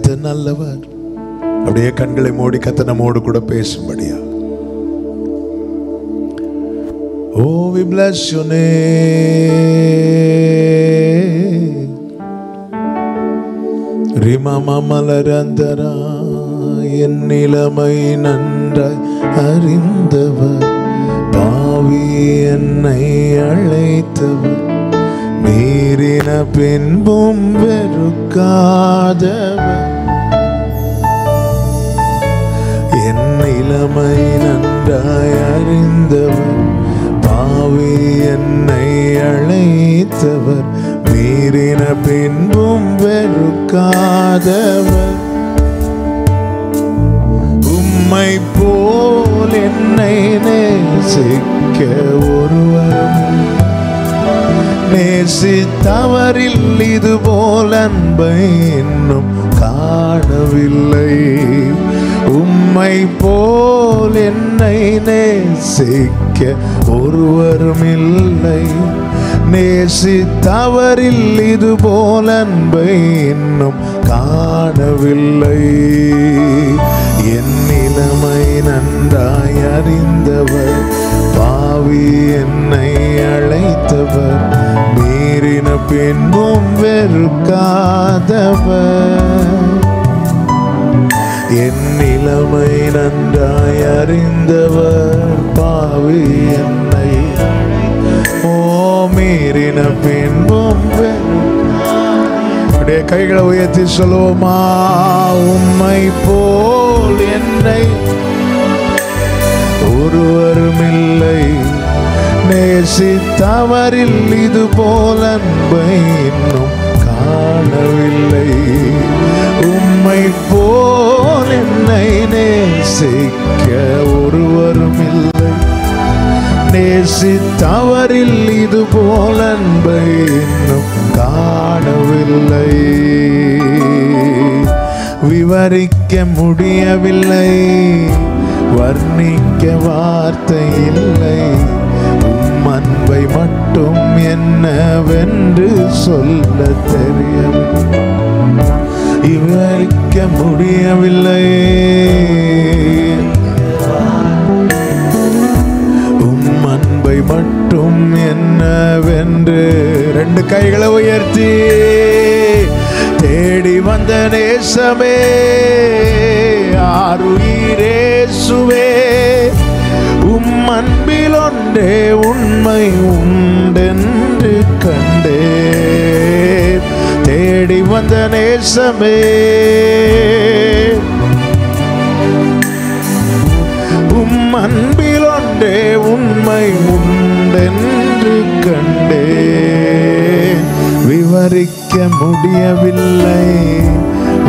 கர்த்தர் நல்லவர். அப்படியே கண்களை மூடி கர்த்தர் நம்மோடு கூட பேசும்படியா. Oh, we bless your name. ரிமம மலரந்தரா என் நிலைமை நன்றாய் அறிந்தவர், பாவி என்னை அழைத்தவர், மீறின பின்பும் வெறுக்காதவர். என் நிலைமை நன்றாய் அறிந்தவர், பாவி என்னை அழைத்தவர், மீறின பின்பும் வெறுக்காதவர். உம்மை போல் என்னை நேசிக்க ஒருவர், நேசித்தவரில் இது போல் அன்பை இன்னும் காணவில்லை. உம்மை போல் என்னை நேசிக்க ஒருவரும் இல்லை, நேசித்தவரில் இது போல் அன்பை இன்னும் காணவில்லை. என் நிலைமை நன்றாய் அறிந்தவர், பாவி என்னை அழைத்தவர், மீறின பின்பும் வெறுக்காதவர். என் நிலைமை நன்றாய் அறிந்தவர், பாவி என்னை மீறின பின்பும் வெறுக்காதவர். கைகளை உயர்த்தி சொல்லுவோமா? உம்மை போல் என்னை ஒருவரும் இல்லை, நேசித்தவரில் இது போல் அன்பை இன்னும் காணவில்லை. உம்மை போல் என்னை நேசிக்க ஒருவரும் இல்லை, நேசித்தவரில் இது போல் அன்பை இன்னும் காணவில்லை. விவரிக்க முடியவில்லை, வர்ணிக்க வார்த்தை இல்லை, உம் அன்பை மட்டும் என்னவென்று சொல்ல தெரியவில்லை. விவரிக்க முடியவில்லை, உம் அன்பை மட்டும் என்னவென்று. ரெண்டு கைகளை உயர்த்தி தேடி வந்த நேசமே, ஆருயிரேசுவே, உம் அன்பில் ஒன்றே உண்மை உண்டென்று கண்டே. தேடி வந்த நேசமே, உம் அன்பில் ஒன்றே உண்மை உண்டென்று கண்டே. விவரிக்க முடியவில்லை,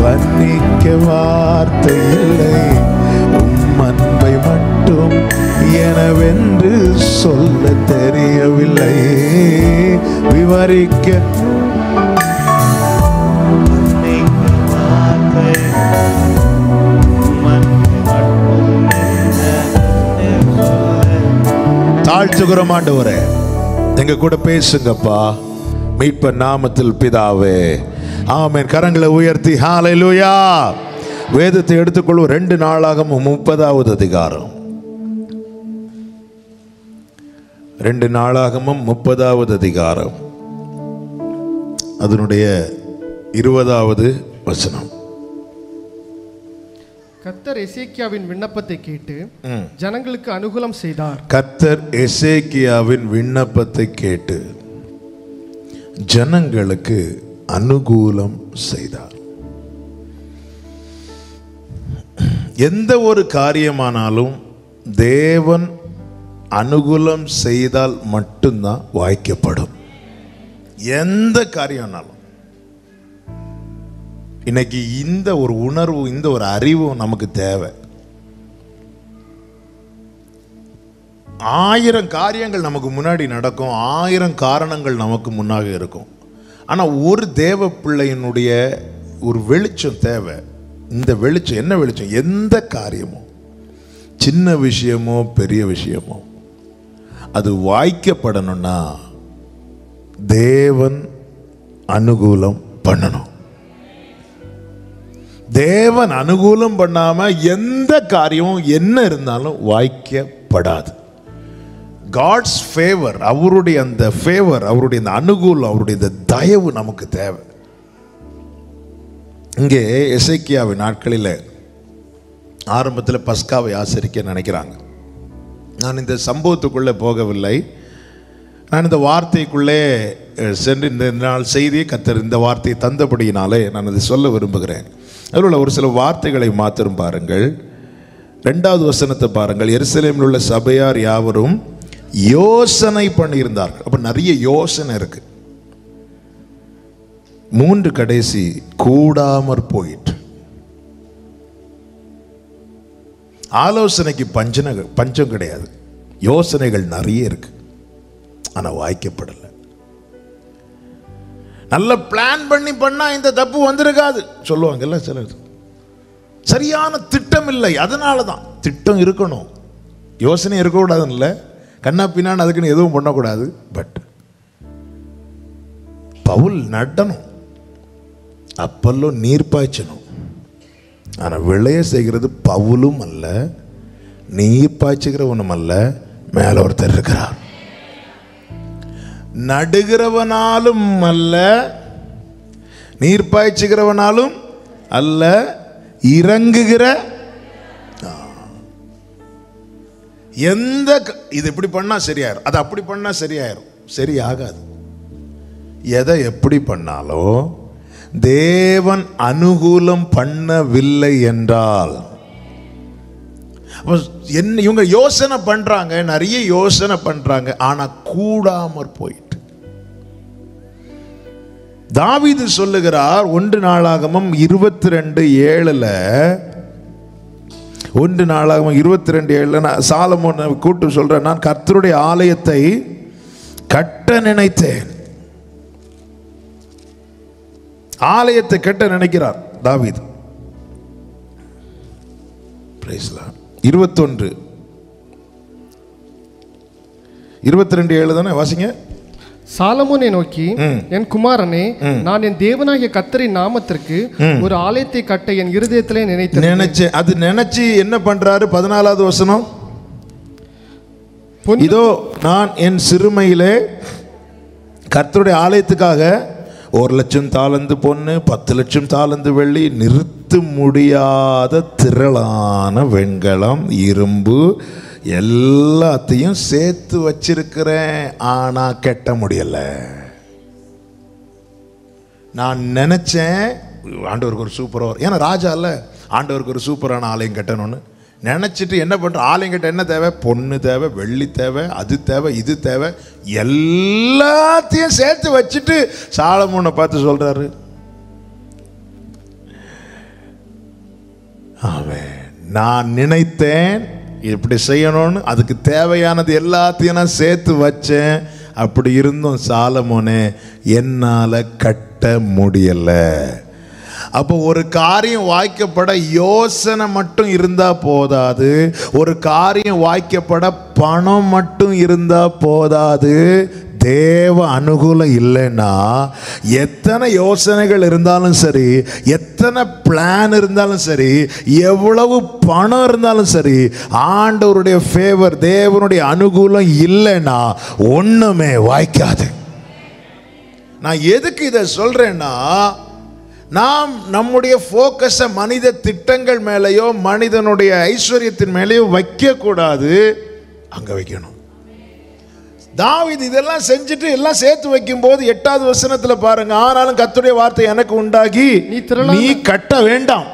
வர்ணிக்க வார்த்தை இல்லை, உம் அன்பை மட்டும் எனவென்று சொல்ல தெரியவில்லை. விவரிக்க தாழ்த்துகிறோம் ஆண்டவரே, எங்க கூட பேசுங்கப்பா. மீட்பர் நாமத்தில் பிதாவே, ஆமென். கரங்களை உயர்த்தி ஹல்லேலூயா. வேதத்தை எடுத்துக்கொள்வோம். 2 நாளாகமம் 30வது அதிகாரம். 2 நாளாகமம் 30வது அதிகாரம், அதனுடைய 20வது வசனம். கர்த்தர் எசேக்கியாவின் விண்ணப்பத்தை கேட்டு ஜனங்களுக்கு அனுகூலம் செய்தார். கர்த்தர் எசேக்கியாவின் விண்ணப்பத்தை கேட்டு ஜனங்களுக்கு அனுகூலம் செய்தார். எந்த ஒரு காரியமானாலும் தேவன் அனுகூலம் செய்தால் மட்டும்தான் வாய்க்கப்படும். எந்த காரியம்னாலும் இன்னைக்கு இந்த ஒரு உணர்வு, இந்த ஒரு அறிவு நமக்கு தேவை. 1000 காரியங்கள் நமக்கு முன்னாடி நடக்கும், 1000 காரணங்கள் நமக்கு முன்னாக இருக்கும். ஆனால் ஒரு தேவ பிள்ளையினுடைய ஒரு வெளிச்சம் தேவை. இந்த வெளிச்சம் என்ன வெளிச்சம்? எந்த காரியமோ, சின்ன விஷயமோ பெரிய விஷயமோ, அது வாய்க்கப்படணும்னா தேவன் அனுகூலம் பண்ணணும். தேவன் அனுகூலம் பண்ணாம எந்த காரியமும் என்ன இருந்தாலும் வாய்க்கப்படாது. காட்ஸ் ஃபேவர், அவருடைய அந்த ஃபேவர், அவருடைய அந்த அனுகூலம், அவருடைய இந்த தயவு நமக்கு தேவை. இங்கே எசேக்கியாவின் நாட்களில் ஆரம்பத்தில் பஸ்காவை ஆசரிக்க நினைக்கிறாங்க. நான் இந்த சம்பவத்துக்குள்ளே போகவில்லை. நான் இந்த வார்த்தைக்குள்ளே சென்று இந்த நாள் செய்தியை கர்த்தர் இந்த வார்த்தையை தந்தபடியினாலே நான் அதை சொல்ல விரும்புகிறேன். அதில் உள்ள ஒரு சில வார்த்தைகளை மாத்திரம் பாருங்கள். 2வது வசனத்தை பாருங்கள். எருசலேமில் உள்ள சபையார் யாவரும் யோசனை பண்ணியிருந்தார்கள். அப்போ நிறைய யோசனை இருக்கு. 3 கடைசி கூடாமற் போயிற்று. ஆலோசனைக்கு பஞ்சம் கிடையாது, யோசனைகள் நிறைய இருக்கு, ஆனா வாய்க்கப்படலை. நல்ல பிளான் பண்ணா இந்த தப்பு வந்திருக்காது சொல்லுவாங்கல்ல சிலர். சரியான திட்டம் இல்லை, அதனால தான். திட்டம் இருக்கணும், யோசனை இருக்கக்கூடாதுன்னு இல்லை, கண்ணா பின்னான்னு அதுக்குன்னு எதுவும் பண்ணக்கூடாது. பட் பவுல் நடணும், அப்பல்லோ நீர் பாய்ச்சணும். ஆனால் விளைய செய்கிறது பவுலும் அல்ல, நீர் பாய்ச்சுகிறவனும் அல்ல, மேல ஒருத்தர் இருக்கிறார். நடுகிறவனாலும் அல்ல, நீர் பாய்ச்சுகிறவனாலும் அல்ல, இறங்குகிற எந்த இது இப்படி பண்ணா சரியாயிரும், அது அப்படி பண்ணா சரியாயிரும், சரியாகாது. எதை எப்படி பண்ணாலும் தேவன் அனுகூலம் பண்ணவில்லை என்றால் என்ன, இவங்க யோசனை பண்றாங்க, நிறைய யோசனை பண்றாங்க, ஆனா கூடாமற் போயிட்டு. தாவீது சொல்லுகிறார் 1 நாளாகமம் 22:7, 1 நாளாகமம் 22:7 சாலமோன் கூட்டு சொல்ற, நான் கர்த்தருடைய ஆலயத்தை கட்ட நினைத்தேன். ஆலயத்தை கட்ட நினைக்கிறார் தாவீது. 21:22 தானே வாசிங்க. சாலமோனை நோக்கி, என் குமாரனே, நான் என் தேவனாகிய கர்த்தரின் நாமத்திற்கு ஒரு ஆலயத்தை கட்ட என் இருதயத்திலே நினைச்சேன். அது நினைச்சு என்ன பண்றாரு? 14வது வசனம், இதோ நான் என் சிறுமையிலே கர்த்தருடைய ஆலயத்துக்காக 1,00,000 தாலந்து பொன்னு, 10,00,000 தாலந்து வெள்ளி, நிறுத்த முடியாத திரளான வெண்கலம், இரும்பு எல்லாத்தையும் சேர்த்து வச்சிருக்கிறேன், ஆனா கட்ட முடியல. நான் நினைச்சேன் ஆண்டவருக்கு ஒரு சூப்பராக, ஏன்னா ராஜா இல்ல, ஆண்டவருக்கு ஒரு சூப்பரான ஆலயம் கட்டணும்னு நினைச்சிட்டு என்ன பண்ற, ஆலயம் கட்ட என்ன தேவை? பொண்ணு தேவை, வெள்ளி தேவை, அது தேவை, இது தேவை, எல்லாத்தையும் சேர்த்து வச்சுட்டு சாலமோனை பார்த்து சொல்றாரு, ஆமென், நான் நினைத்தேன் இப்படி செய்யணும்னு, அதுக்கு தேவையானது எல்லாத்தையும் நான் சேர்த்து வச்சேன், அப்படி இருந்தும் சாலமோனே என்னால கட்ட முடியல. அப்போ ஒரு காரியம் வாய்க்கப்பட யோசனை மட்டும் இருந்தா போதாது, ஒரு காரியம் வாய்க்கப்பட பணம் மட்டும் இருந்தா போதாது. தேவ அனுகூலம் இல்லைன்னா எத்தனை யோசனைகள் இருந்தாலும் சரி, எத்தனை பிளான் இருந்தாலும் சரி, எவ்வளவு பணம் இருந்தாலும் சரி, ஆண்டவருடைய ஃபேவர், தேவனுடைய அனுகூலம் இல்லைன்னா ஒண்ணுமே வாய்க்காது. நான் எதுக்கு இதை சொல்றேன்னா, நாம் நம்முடைய ஃபோக்கஸை மனித திட்டங்கள் மேலேயோ மனிதனுடைய ஐஸ்வர்யத்தின் மேலேயோ வைக்க கூடாது, அங்க வைக்கணும். தாவீது இதெல்லாம் செஞ்சுட்டு எல்லாம் சேர்த்து வைக்கும் போது 8வது வசனத்துல பாருங்க, ஆனாலும் கர்த்தருடைய வார்த்தை எனக்கு உண்டாகி, நீ கட்ட வேண்டாம்.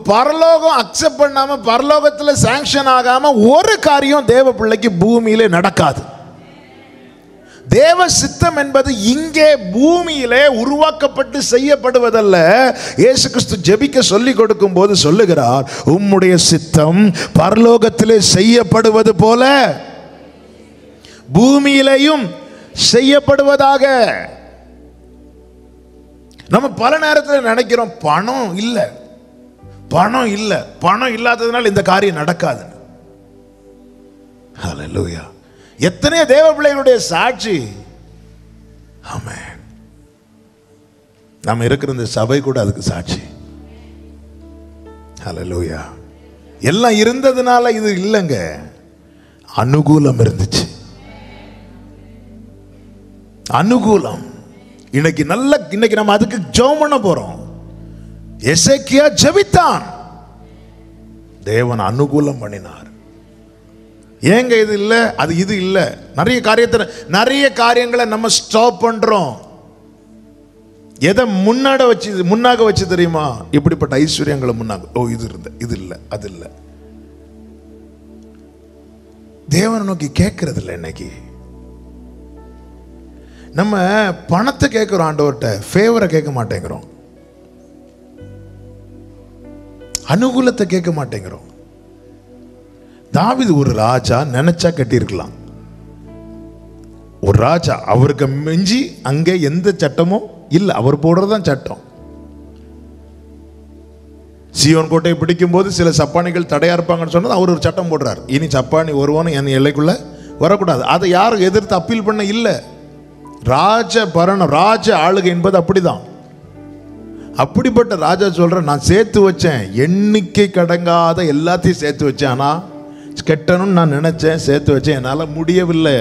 பரலோகம் அக்செப்ட் பண்ணாம, பரலோகத்துல சாங்ஷன் ஆகாம ஒரு காரியம் தேவ பிள்ளைக்கு பூமியிலே நடக்காது. தேவ சித்தம் என்பது இங்கே பூமியிலே உருவாக்கப்பட்டு செய்யப்படுவதல்ல. இயேசு கிறிஸ்து ஜெபிக்க சொல்லிக் கொடுக்கும் போது சொல்லுகிறார், உம்முடைய சித்தம் பரலோகத்திலே செய்யப்படுவது போல பூமியிலேயும் செய்யப்படுவதாக. நம்ம பல நேரத்தில் நினைக்கிறோம், பணம் இல்லை, பணம் இல்லை, பணம் இல்லாததுனால இந்த காரியம் நடக்காது. ஹல்லேலூயா. எத்தனையோ தேவ பிள்ளைகளுடைய சாட்சி. ஆமென். நம்ம இருக்கிற இந்த சபை கூட அதுக்கு சாட்சி. ஹல்லேலூயா. எல்லாம் இருந்ததுனால இது இல்லைங்க, அனுகூலம் இருந்துச்சு. அனுகூலம். இன்னைக்கு நம்ம அதுக்கு ஜெபம் பண்ண போறோம். எசேக்கியா ஜெபித்தான், தேவன் அனுகூலம் பண்ணினார். ஏங்க இது இல்ல, அது இது இல்ல. நிறைய காரியங்களை நம்ம ஸ்டாப் பண்றோம். எதை முன்னாக வச்சு தெரியுமா? இப்படிப்பட்ட ஐஸ்வர்யங்களை முன்னாக. ஓ, இது இல்ல, அது இல்ல. தேவனை நோக்கி கேட்கறது இல்லை. இன்னைக்கு நம்ம பணத்தை கேட்கிறோம் ஆண்டவர்கிட்ட, ஃபேவரை கேட்க மாட்டேங்கிறோம், அனுகூலத்தை கேட்க மாட்டேங்கிறோம். தாவீது ஒரு ராஜா, நினைச்சா கட்டியிருக்கலாம். ஒரு ராஜா, அவருக்கு மிஞ்சி அங்கே எந்த சட்டமும் இல்லை, அவர் போடுறதுதான் சட்டம். சீயோன் கோட்டையை பிடிக்கும் போது சில சப்பானிகள் தடையா இருப்பாங்கன்னு சொன்னது அவர் ஒரு சட்டம் போடுறார். இனி சப்பானி ஒருவனும் என் எல்லைக்குள்ள வரக்கூடாது. அதை யாரும் எதிர்த்து அப்பீல் பண்ண இல்லை. ராஜ ஆளுகை என்பது அப்படிதான். அப்படிப்பட்ட ராஜா சொல்ற, நான் சேர்த்து வச்சேன், எண்ணிக்கை கடங்காத எல்லாத்தையும் சேர்த்து வச்சேன், ஆனா கெட்டணும்னு நான் நினைச்சேன், சேர்த்து வச்சேன், என்னால் முடியவில்லை.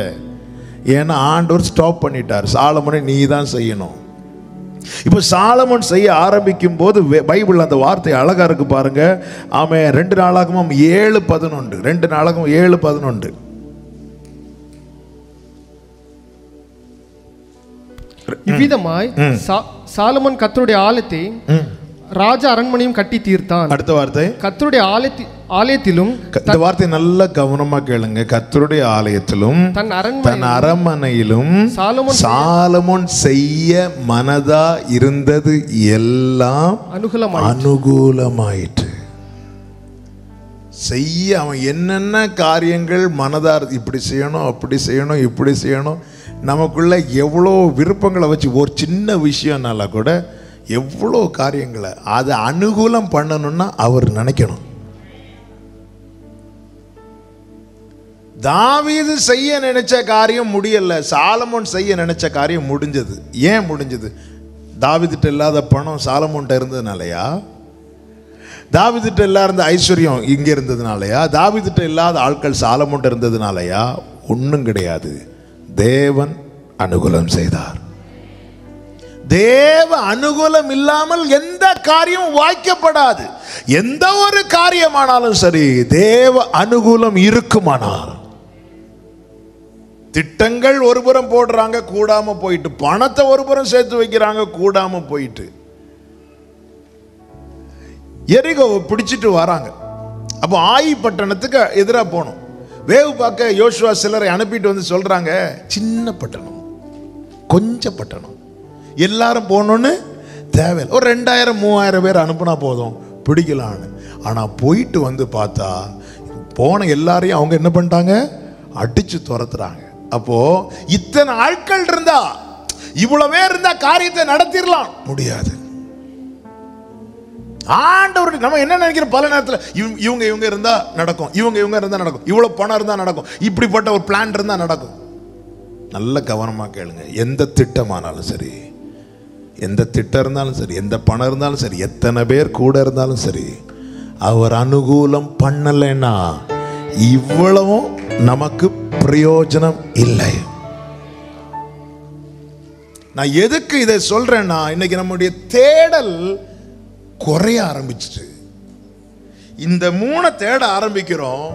ஏன்னா ஆண்டவர் ஸ்டாப் பண்ணிட்டார். சாலமோனை நீ தான் செய்யணும். இப்போ சாலமோன் செய்ய ஆரம்பிக்கும் போது பைபிள் அந்த வார்த்தை அழகா இருக்கு பாருங்க. ஆமென். 2 நாளாகமம் 7:11. 2 நாளாகமம் 7:11. இவ்விதமாய் சாலமோன் கர்த்தருடைய ஆலயத்தை ராஜ அரண்மனையும் கட்டி தீர்த்தான். அடுத்த வார்த்தை, கர்த்தருடைய ஆலயத்திலும். இந்த வார்த்தை நல்ல கவனமா கேளுங்க. கர்த்தருடைய ஆலயத்திலும் தன் அரண்மனையிலும் சாலமோன் செய்ய மனதா இருந்தது எல்லாம் அனுகூலமாயிற்று. செய்ய அவன் என்னென்ன காரியங்கள் மனதார், இப்படி செய்யணும், அப்படி செய்யணும், இப்படி செய்யணும், நமக்குள்ள எவ்வளோ விருப்பங்களை வச்சு ஒரு சின்ன விஷயம்னால கூட எவ்வளோ காரியங்களை அதை அனுகூலம் பண்ணணும்னா அவர் நினைக்கணும். தாவீது செய்ய நினைச்ச காரியம் முடியல, சாலமோன் செய்ய நினைச்ச காரியம் முடிஞ்சது. ஏன் முடிஞ்சது? தாவீதுட்ட இல்லாத பணம் சாலமோன்ட்ட இருந்ததுனாலயா? தாவீதுட்ட இல்லாத ஐஸ்வர்யம் இங்க இருந்ததுனாலயா? தாவீதுட்ட இல்லாத ஆட்கள் சாலமோன்ட்ட இருந்ததுனாலயா? ஒன்றும் கிடையாது. தேவன் அனுகூலம் செய்தார். தேவ அனுகூலம் இல்லாமல் எந்த காரியமும் வாய்க்கப்படாது. எந்த ஒரு காரியமானாலும் சரி, தேவ அனுகூலம் இருக்குமானால். திட்டங்கள் ஒருபுறம் போடுறாங்க, கூடாம போயிட்டு, பணத்தை ஒருபுறம் சேர்த்து வைக்கிறாங்க, கூடாம போயிட்டு, எரிகோவை பிடிச்சிட்டு வராங்க. அப்போ ஆயி பட்டணத்துக்கு எதிராக போகணும். வேவு பார்க்க யோசுவா சிலரை அனுப்பிட்டு வந்து சொல்றாங்க, சின்ன பட்டணம், கொஞ்சம் பட்டணம், எல்லாரும் போகணும்னு தேவை, ஒரு 2000-3000 பேர் அனுப்புனா போதும், பிடிக்கலான்னு. ஆனா போயிட்டு வந்து பார்த்தா போன எல்லாரையும் அவங்க என்ன பண்ணிட்டாங்க? அடிச்சு துரத்துறாங்க. அப்போ இத்தனை ஆட்கள் இருந்தா, இவ்வளவு பேர் இருந்தா காரியத்தை நடத்திடலாம், முடியாது. ஆண்டவர் நம்ம என்ன நினைக்கிறோம்? பல நேரத்தில் இவங்க இருந்தா நடக்கும், இவங்க இருந்தா நடக்கும், இவ்வளவு பணம் இருந்தா நடக்கும், இப்படிப்பட்ட ஒரு பிளான் இருந்தா நடக்கும். நல்ல கவனமா கேளுங்க. எந்த திட்டமானாலும் சரி, எந்த திட்டம் இருந்தாலும் சரி, எந்த பணம் இருந்தாலும் சரி, எத்தனை பேர் கூட இருந்தாலும் சரி, அவர் அனுகூலம் பண்ணலைன்னா இவ்வளவும் நமக்கு பிரயோஜனம் இல்லை. நான் எதுக்கு இதை சொல்றேன்னா, இன்னைக்கு நம்முடைய தேடல் குறைய ஆரம்பிச்சிட்டு, இந்த 3 தேட ஆரம்பிக்கிறோம்,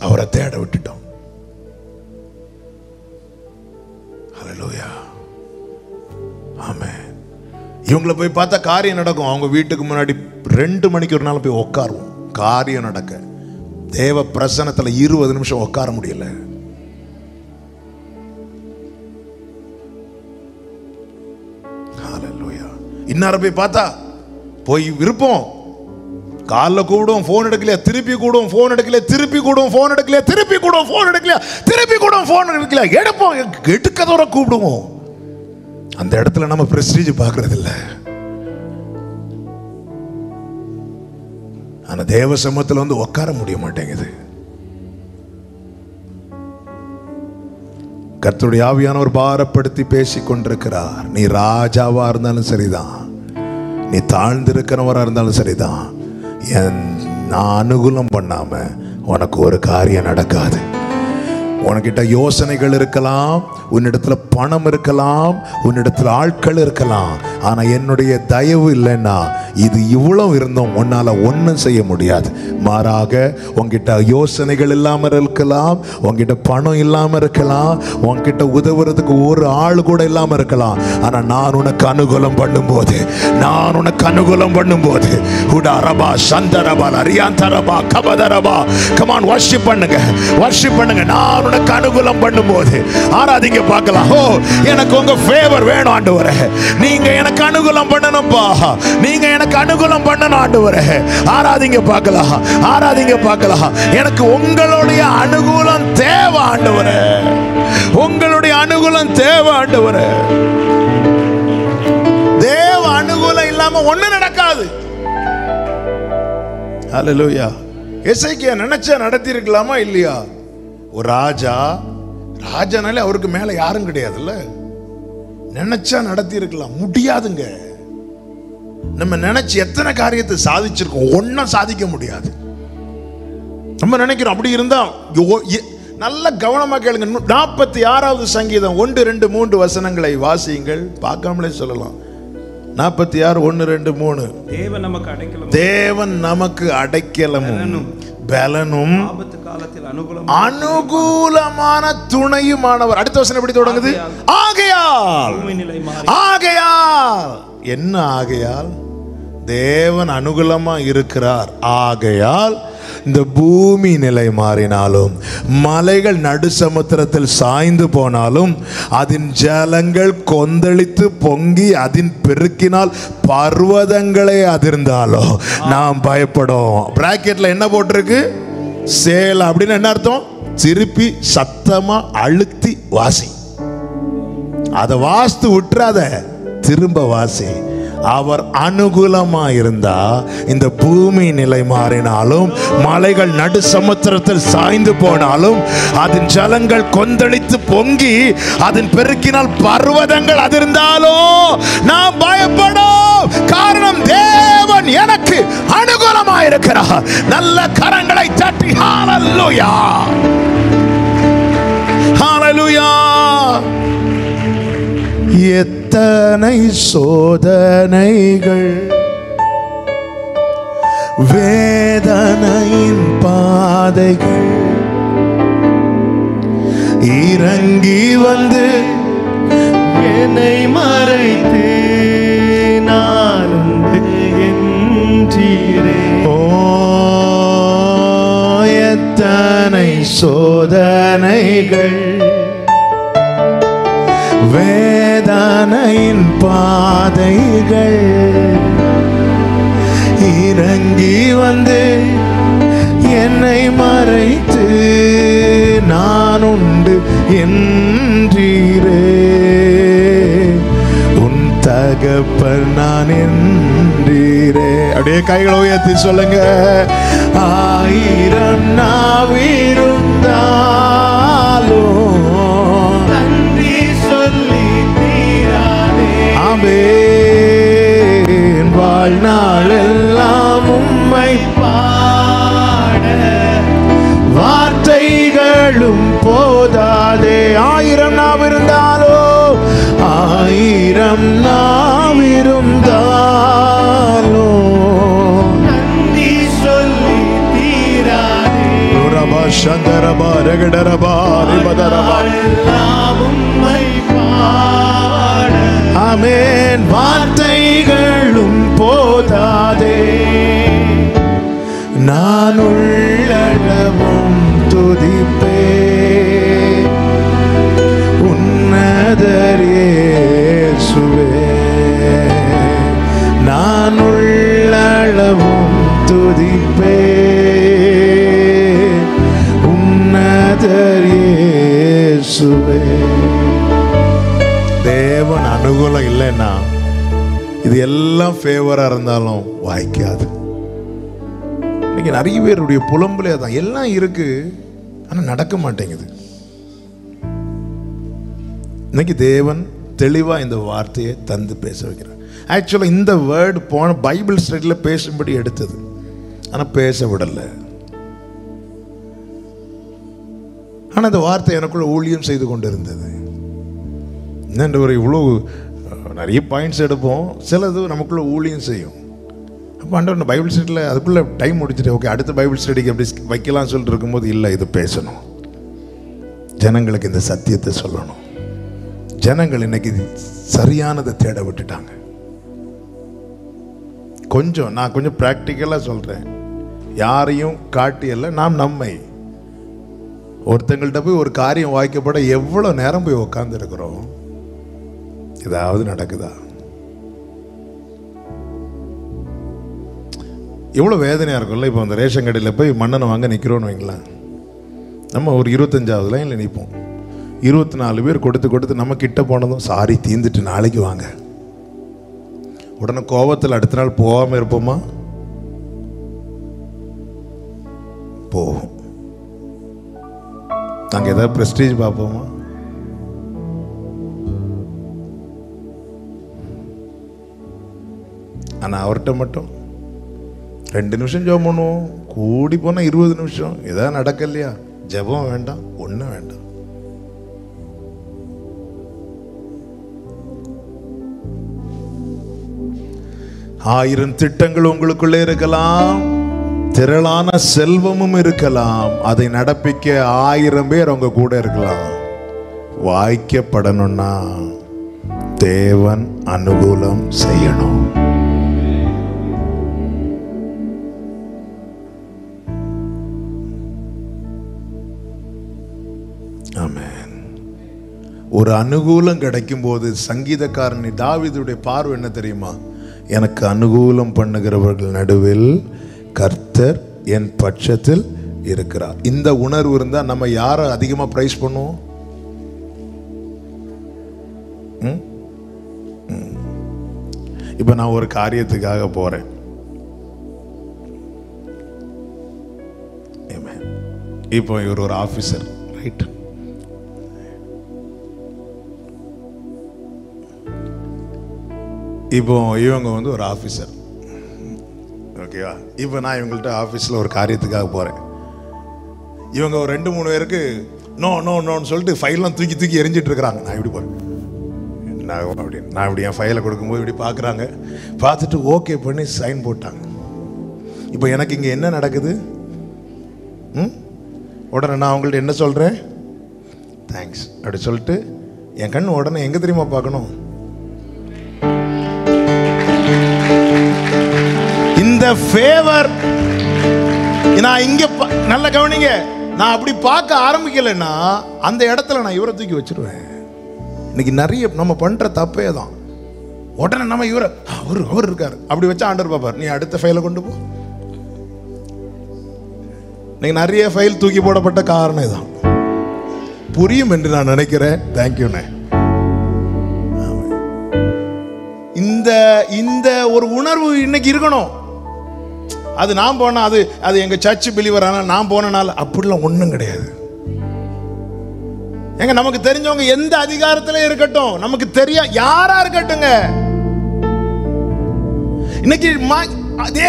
அவரை தேட விட்டுட்டோம். ஹல்லேலூயா, ஆமென். இவங்களை போய் பார்த்தா காரியம் நடக்கும். அவங்க வீட்டுக்கு முன்னாடி 2 மணிக்கு ஒரு நாள் போய் உட்காருவோம், காரியம் நடக்க. தேவ பிரசன்னத்துல 20 நிமிஷம் உட்கார முடியல. ஹல்லேலூயா. இன்னார போய் பார்த்தா போய் விருப்பம், காலில் கூப்பிடுவோம், போன் எடுக்கலையா, திருப்பி கூடுவோம், போன் எடுக்கலையா, திருப்பி கூடுவோம், போன் எடுக்கலையா, திருப்பி கூடுவோம், போன் எடுக்கலையா, திருப்பி கூடுவோம், போன் எடுக்கலையா, எடுப்போம், எடுக்கதோட கூப்பிடுவோம். அந்த இடத்துல நம்ம பிரஸ்டீஜ் பார்க்கறது இல்லை. ஆனா தேவ சமூகத்தில் வந்து உட்கார முடிய மாட்டேங்குது. கர்த்தருடைய ஆவியானவர் பாரப்படுத்தி பேசிக் கொண்டிருக்கிறார். நீ ராஜாவா இருந்தாலும் சரிதான், நீ தாழ்ந்திருக்கிறவராக இருந்தாலும் சரிதான், நான் அனுகூலம் பண்ணாம உனக்கு ஒரு காரியம் நடக்காது. உனக்கிட்ட யோசனைகள் இருக்கலாம், உன்னிடத்துல பணம் இருக்கலாம், உன்னிடத்துல ஆட்கள் இருக்கலாம், ஆனா என்னுடைய தயவு இல்லைன்னா இது இவ்வளவு இருந்தும் உன்னால ஒன்றும் செய்ய முடியாது. மாறாக உன்கிட்ட யோசனைகள் இல்லாமல் இருக்கலாம், உன்கிட்ட பணம் இல்லாமல் இருக்கலாம், உன்கிட்ட உதவுறதுக்கு ஒரு ஆள் கூட இல்லாமல் இருக்கலாம். ஆனா நான் உனக்கு அனுகூலம் பண்ணும்போது, நான் உனக்கு அனுகூலம் பண்ணும்போது உடரபா சந்தரபா அரியாந்தரபா கபதரபா கமான் வர்ஷிப் பண்ணுங்க, வர்ஷிப் பண்ணுங்க. நான் உனக்கு அனுகூலம் பண்ணும்போது ஆராதிங்க பார்க்கலாம். ஓ, எனக்கு உங்க ஃபேவர் வேணும் ஆண்டவரே, நீங்க எனக்கு அனுகூலம் பண்ணணும்பா, நீங்க எனக்கு அனுகூலம் பண்ணணும் ஆண்டவரே. ஆராதிங்க பார்க்கலாம், ஆராதிங்க பார்க்கலாம். எனக்கு உங்களுடைய அனுகூலம் தேவை ஆண்டவரே, உங்களுடைய அனுகூலம் தேவை ஆண்டவரே. தேவ அனுகூலம் இல்லாம ஒண்ணு நடக்காது. ஹல்லேலூயா. எசேக்கியா நினைச்சா நடத்தி இருக்கலாமா இல்லையா? ஒரு ராஜானாலே அவருக்கு மேல யாரும் கிடையாதுல்ல. நினைச்சா நடத்தி இருக்கலாம், முடியாதுங்க. நம்ம நினைச்சு எத்தனை காரியத்தை சாதிச்சிருக்கோம், ஒன்னும் சாதிக்க முடியாது. நம்ம நினைக்கிறோம் அப்படி இருந்தா. நல்ல கவனமா கேளுங்க. 46வது சங்கீதம் 1, 2, 3 வசனங்களை வாசியுங்கள். பார்க்காமலே சொல்லலாம். 46, 1, 2, 3. தேவன் நமக்கு அடைக்கலமும் பலனும் அனுகூலமான துணையுமானவர். அடுத்த வசனம் எப்படி தொடங்குது? ஆகையால். ஆகையால் என்ன? ஆகையால் தேவன் அனுகூலமா இருக்கிறார். ஆகையால் இந்த பூமி நிலை மாறினாலும், மலைகள் நடு சமுத்திரத்தில் சாய்ந்து போனாலும், அதன் ஜலங்கள் கொந்தளித்து பொங்கி அதன் பெருக்கினால் பர்வதங்களே அதிர்ந்தாலோ நாம் பயப்படும். பிராக்கெட்ல என்ன போட்டிருக்கு? சேல அப்படின்னு என்ன அர்த்தம்? திருப்பி சத்தமா அழுத்தி வாசி. அதை வாஸ்து விட்டுறாத, திரும்ப வாசி. அவர் அனுகூலமா இருந்தா இந்த பூமி நிலை மாறினாலும், மலைகள் நடு சமுத்திரத்தில் சாய்ந்து போனாலும், அதன் ஜலங்கள் கொந்தளித்து பொங்கி அதன் பெருக்கினால் பர்வதங்கள் அதிர்ந்தாலும் நாம் பயப்படும். காரணம் தேவன் எனக்கு அனுகூலமா இருக்கிறார். நல்ல கரங்களை தட்டி ஹல்லேலூயா, ஹல்லேலூயா. எத்தனை சோதனைகள், வேதனையின் பாதைகள் இறங்கி வந்து என்னை மறைத்து நான் என்றீரே. ஓ, எத்தனை சோதனைகள், வேதனையின் பாதைகள் இறங்கி வந்து என்னை மறைத்து நான் உண்டு என்றீரே. உன் தகப்பன் நான் என்றீரே. அப்படியே கைகளை உயர்த்தி சொல்லுங்க. 1000 நாவிருந்தாலும் வாழ்நாள் எல்லாம் உம்மை பாட வார்த்தைகளும் போதாதே. 1000 நாவிருந்தாலோ, 1000 நாவிருந்தாலோ நன்றி சொல்லி தீராதே. ரபா சந்தரபா ரகடரபா ரிபதரபா உம்மை பாட. ஆமென். வார்த்தைகளும் போதாதே, நான் உள்ளளவும் துதிப்பே உன்னதர் இயேசுவே. நான் உள்ளளவும் துதிப்பே உன்னதர் இயேசுவே. தேவன் அனுகூலம் இல்லைன்னா இது எல்லாம் ஃபேவரா இருந்தாலும் வாய்க்காது. இன்னைக்கு நிறைய பேருடைய புலம்பலே தான். எல்லாம் இருக்கு, ஆனா நடக்க மாட்டேங்குது. இன்னைக்கு தேவன் தெளிவா இந்த வார்த்தையை தந்து பேச வைக்கிறார். ஆக்சுவலாக இந்த வேர்டு போன பைபிள் ஸ்டடியில் பேசும்படி எடுத்தது, ஆனால் பேச விடலை. ஆனால் அந்த வார்த்தை எனக்குள்ள ஊழியம் செய்து கொண்டு இருந்தது. என்னென்ற ஒரு இவ்வளோ நிறைய பாயிண்ட்ஸ் எடுப்போம், சிலது நமக்குள்ள ஊழியம் செய்யும். அப்போ ஆண்டவர் பைபிள் ஸ்டடியில் அதுக்குள்ளே டைம் முடிச்சுட்டு ஓகே அடுத்த பைபிள் ஸ்டடிக்கு எப்படி வைக்கலாம்னு சொல்லிட்டு இருக்கும்போது, இல்லை இது பேசணும், ஜனங்களுக்கு இந்த சத்தியத்தை சொல்லணும். ஜனங்கள் இன்னைக்கு சரியானதை தேட விட்டுட்டாங்க. நான் கொஞ்சம் ப்ராக்டிக்கலாக சொல்கிறேன், யாரையும் காட்டியல்ல, நாம் நம்மை. ஒருத்தங்கள்ட்ட போய் ஒரு காரியம் வாய்க்கப்பட எவ்வளோ நேரம் போய் உட்கார்ந்து இருக்கிறோம், ஏதாவது நடக்குதா? எவ்வளோ வேதனையாக இருக்கும்ல. இப்போ அந்த ரேஷன் கடையில் போய் மண்ணெண்ணை வாங்க நிற்கிறோன்னு வைங்களேன், நம்ம ஒரு 25வது லைனில் நிற்போம். 24 பேர் கொடுத்து நம்ம கிட்ட போனதும் சாரி தீந்துட்டு நாளைக்கு வாங்க. உடனே கோபத்தில் அடுத்த நாள் போகாமல் இருப்போமா? போவோம். நாங்கள் ஏதாவது ப்ரெஸ்டீஜ் பார்ப்போமா? ஆனால் அவர்கிட்ட மட்டும் 2 நிமிஷம் ஜெபம் பண்ணுவோம், கூடி போனால் 20 நிமிஷம். எதாவது நடக்கலையா? ஜெபம் வேண்டாம், ஒன்றும் வேண்டாம். ஆயிரம் திட்டங்கள் உங்களுக்குள்ளே இருக்கலாம், திரளான செல்வமும் இருக்கலாம், அதை நடப்பிக்க 1000 பேர் அவங்க கூட இருக்கலாம். வாய்க்கப்படணும்னா தேவன் அனுகூலம் செய்யணும். ஆமென். ஒரு அனுகூலம் கிடைக்கும் போது சங்கீதக்காரன் தாவீதுடைய பார்வை என்ன தெரியுமா? எனக்கு அனுகூலம் பண்ணுகிறவர்கள் நடுவில் கர்த்தர் என் பட்சத்தில் இருக்கிறார். இந்த உணர்வு இருந்தால் நம்ம யாரை அதிகமாக பிரைஸ் பண்ணுவோம்? இப்போ நான் ஒரு காரியத்துக்காக போறேன், இப்போ இவர் ஒரு ஆபீசர், ரைட்? இப்போ இவங்க வந்து ஒரு ஆஃபீஸர், ஓகேவா? இப்போ நான் இவங்கள்ட்ட ஆஃபீஸில் ஒரு காரியத்துக்காக போகிறேன். இவங்க ஒரு 2-3 பேருக்கு நோன்னு சொல்லிட்டு ஃபைல்லாம் தூக்கி எரிஞ்சிட்டு இருக்கிறாங்க. நான் இப்படி போகிறேன், நான் இப்படி என் ஃபைலை கொடுக்கும்போது இப்படி பார்க்குறாங்க, பார்த்துட்டு ஓகே பண்ணி சைன் போட்டாங்க. இப்போ எனக்கு இங்கே என்ன நடக்குது? உடனே நான் அவங்கள்ட்ட என்ன சொல்கிறேன்? தேங்க்ஸ் அப்படி சொல்லிட்டு என் கண் உடனே எங்கே தெரியுமா பார்க்கணும்? இந்த ஃபேவர் நான் இங்க நல்ல கவனிங்க, நான் அப்படி பார்க்க ஆரம்பிக்கலைன்னா அந்த இடத்துல நான் இவரை தூக்கி வச்சிருவேன். இன்னைக்கு நிறைய நம்ம பண்ற தப்பே தான். உடனே நம்ம இவரை அவர் இருக்காரு அப்படி வச்சா ஆண்டவர் பாப்பார், நீ அடுத்த ஃபைலை கொண்டு போ. இன்னைக்கு நிறைய ஃபைல் தூக்கி போடப்பட்ட காரணம் இதான். புரியும் என்று நான் நினைக்கிறேன். தேங்க்யூண்ணே. இந்த ஒரு உணர்வு இன்னைக்கு இருக்கணும். அது நான் போனா அது எங்க சர்ச் பிலீவர் ஆனால் நான் போனனால அப்படிலாம் ஒன்றும் கிடையாது. எங்க நமக்கு தெரிஞ்சவங்க எந்த அதிகாரத்துல இருக்கட்டும், நமக்கு தெரியா யாரா இருக்கட்டுங்க, இன்னைக்கு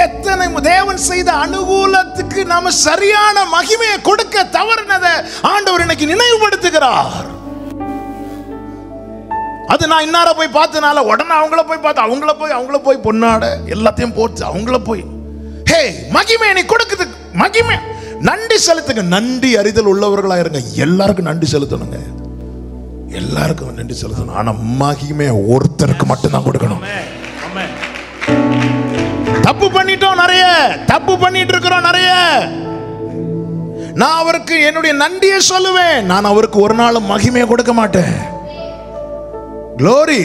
எத்தனை தேவன் செய்த அனுகூலத்துக்கு நாம சரியான மகிமையை கொடுக்க தவறினதை ஆண்டவர் இன்னைக்கு நினைவுபடுத்துகிறார். அது நான் இன்னார போய் பார்த்தனால உடனே அவங்கள போய் பொன்னாட எல்லாத்தையும் போட்டு அவங்கள போய் ஹே மகிமை நீ கொடுக்குது, மகிமை நன்றி செலுத்துங்க. நன்றி அறிதல் உள்ளவர்களா இருங்க. எல்லாருக்கும் நன்றி செலுத்தணுங்க, எல்லாருக்கும் நன்றி செலுத்தணும். ஆனா மகிமை ஒருத்தருக்கு மட்டும்தான் கொடுக்கணும். தப்பு பண்ணிட்டோம், நிறைய தப்பு பண்ணிட்டு இருக்கிறோம் நிறைய. நான் அவருக்கு என்னுடைய நன்றியை சொல்லுவேன், நான் அவருக்கு ஒரு நாள் மகிமையை கொடுக்க மாட்டேன். Glory.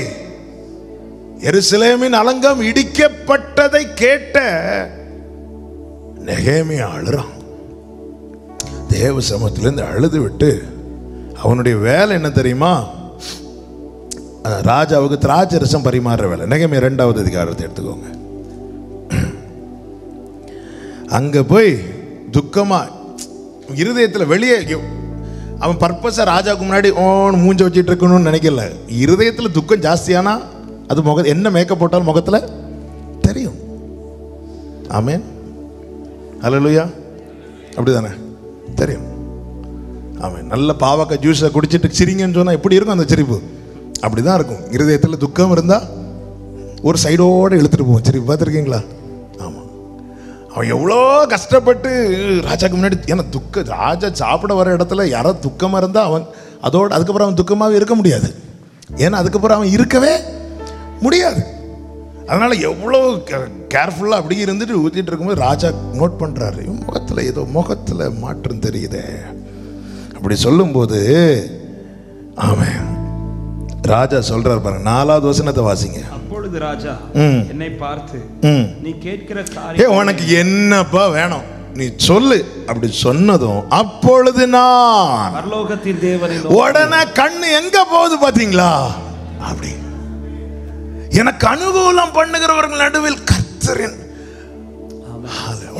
எருசலேமின் அலங்கம் இடிக்கப்பட்டதை கேட்ட நெகேமியா அழுறான். தேவ சமூகத்திலிருந்து அழுது விட்டு அவனுடைய வேலை என்ன தெரியுமா? ராஜாவுக்கு திராட்சை ரசம் பரிமாறுற வேலை. நெகேமியா 2வது அதிகாரத்தை எடுத்துக்கோங்க. அங்க போய் துக்கமா இருதயத்துல வெளியே அவன் பர்பஸா ராஜாவுக்கு முன்னாடி மூஞ்ச வச்சிட்டு இருக்கணும்னு நினைக்கல. இருதயத்துல துக்கம் ஜாஸ்தியானா அது என்ன மேக்கப் போட்டாலும் முகத்தில் தெரியும். ஆமென், ஹல்லேலூயா. அப்படிதானே தெரியும். ஆமென். நல்ல பாவக்காய் ஜூஸை குடிச்சிட்டு சிரிங்கன்னு சொன்னால் எப்படி இருக்கும் அந்த சிரிப்பு? அப்படி தான் இருக்கும். இருதயத்தில் துக்கம் இருந்தால் ஒரு சைடோடு இழுத்துட்டு போவோம். சிரிப்பு பார்த்துருக்கீங்களா? ஆமாம். அவன் எவ்வளோ கஷ்டப்பட்டு ராஜாக்கு முன்னாடி, ஏன்னா ராஜா சாப்பிட வர இடத்துல யாரோ துக்கமாக இருந்தால் அவன் அதுக்கப்புறம் அவன் துக்கமாகவே இருக்க முடியாது. ஏன்னா அதுக்கப்புறம் அவன் இருக்கவே முடியாது. அதனால எவ்வளோ கேர்ஃபுல்லாக அப்படி இருந்துட்டு ஊற்றிட்டு இருக்கும்போது ராஜா நோட் பண்ணுறாரு, முகத்தில் ஏதோ முகத்தில் மாற்றம் தெரியுதே. அப்படி சொல்லும்போது அவன் ராஜா சொல்றாரு பாருங்க, 4வது வசனத்தை வாசிங்க. அப்பொழுது ராஜா என்னை பார்த்து, நீ கேட்கிற உனக்கு என்னப்பா வேணும் நீ சொல்லு அப்படி சொன்னதும், அப்பொழுது நான் பரலோகத்தின் தேவனின் உடனே கண்ணு எங்க போகுது பாத்தீங்களா? அப்படி எனக்கு அனுகூலம் பண்ணுகிறவர்கள் நடுவில் கர்த்தரின்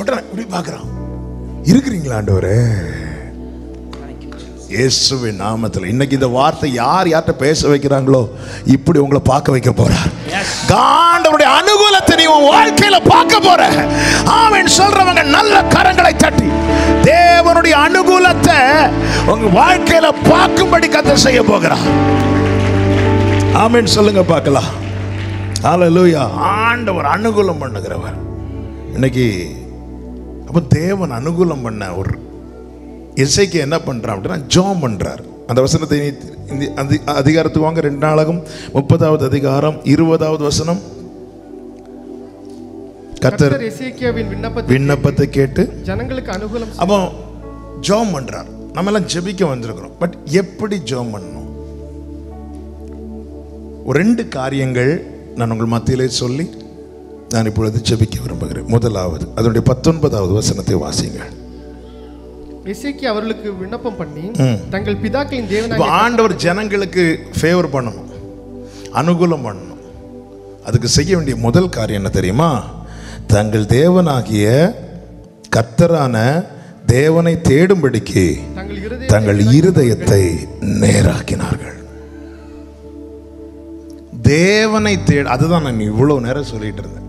உடனே இப்படி பார்க்கிறான். இருக்கிறீங்களா ஆண்டவரே? இயேசுவின் நாமத்தில் இன்னைக்கு இந்த வார்த்தை யார்கிட்ட பேச வைக்கிறாங்களோ இப்படி உங்களை பார்க்க வைக்க போறார். ஆண்டவருடைய அனுகூலத்தை நீ உன் வாழ்க்கையில பார்க்க போற. ஆமென் சொல்றவங்க நல்ல கரங்களை தட்டி தேவனுடைய அனுகூலத்தை உங்க வாழ்க்கையில பார்க்கும்படி கர்த்தர் செய்ய போகிறார். ஆமென் சொல்லுங்க பார்க்கலாம். ஹல்லேலூயா. ஆண்டவர் அனுகூலம் பண்ணுகிறவர். இன்னைக்கு அப்ப தேவன் அனுகூலம் பண்ண ஒரு எசேக்கியா என்ன பண்றான் அப்படின்னா ஜெபம் பண்றார். அந்த வசனத்தை அந்த அதிகாரத்துக்கு வாங்க. 2 நாளாகும் 30வது அதிகாரம் 20வது வசனம். கர்த்தர் எசேக்கியாவின் விண்ணப்பத்தை கேட்டு ஜனங்களுக்கு அனுகூலம். அப்போ ஜெபம் பண்றார். நம்ம எல்லாம் ஜெபிக்க வந்திருக்கிறோம். பட் எப்படி ஜெபம் பண்ணணும்? ஒரு 2 காரியங்கள் நான் உங்கள் மத்தியிலே சொல்லி நான் இப்பொழுது ஜெபிக்க விரும்புகிறேன். முதலாவது அதனுடைய 19வது வசனத்தை வாசிங்க. எசேக்கியா அவர்களுக்கு விண்ணப்பம் பண்ணி தங்கள் பிதாக்களின் தேவனாகிய ஆண்டவர் ஜனங்களுக்கு ஃபேவர் பண்ணணும், அனுகூலம் பண்ணணும். அதுக்கு செய்ய வேண்டிய முதல் காரியம் என்ன தெரியுமா? தங்கள் தேவனாகிய கர்த்தரான தேவனை தேடும்படிக்கு தங்கள் இருதயத்தை நேராக்கினார்கள். தேவனை தேட, அதுதான் நான் இவ்வளவு நேரம் சொல்லிட்டு இருந்தேன்.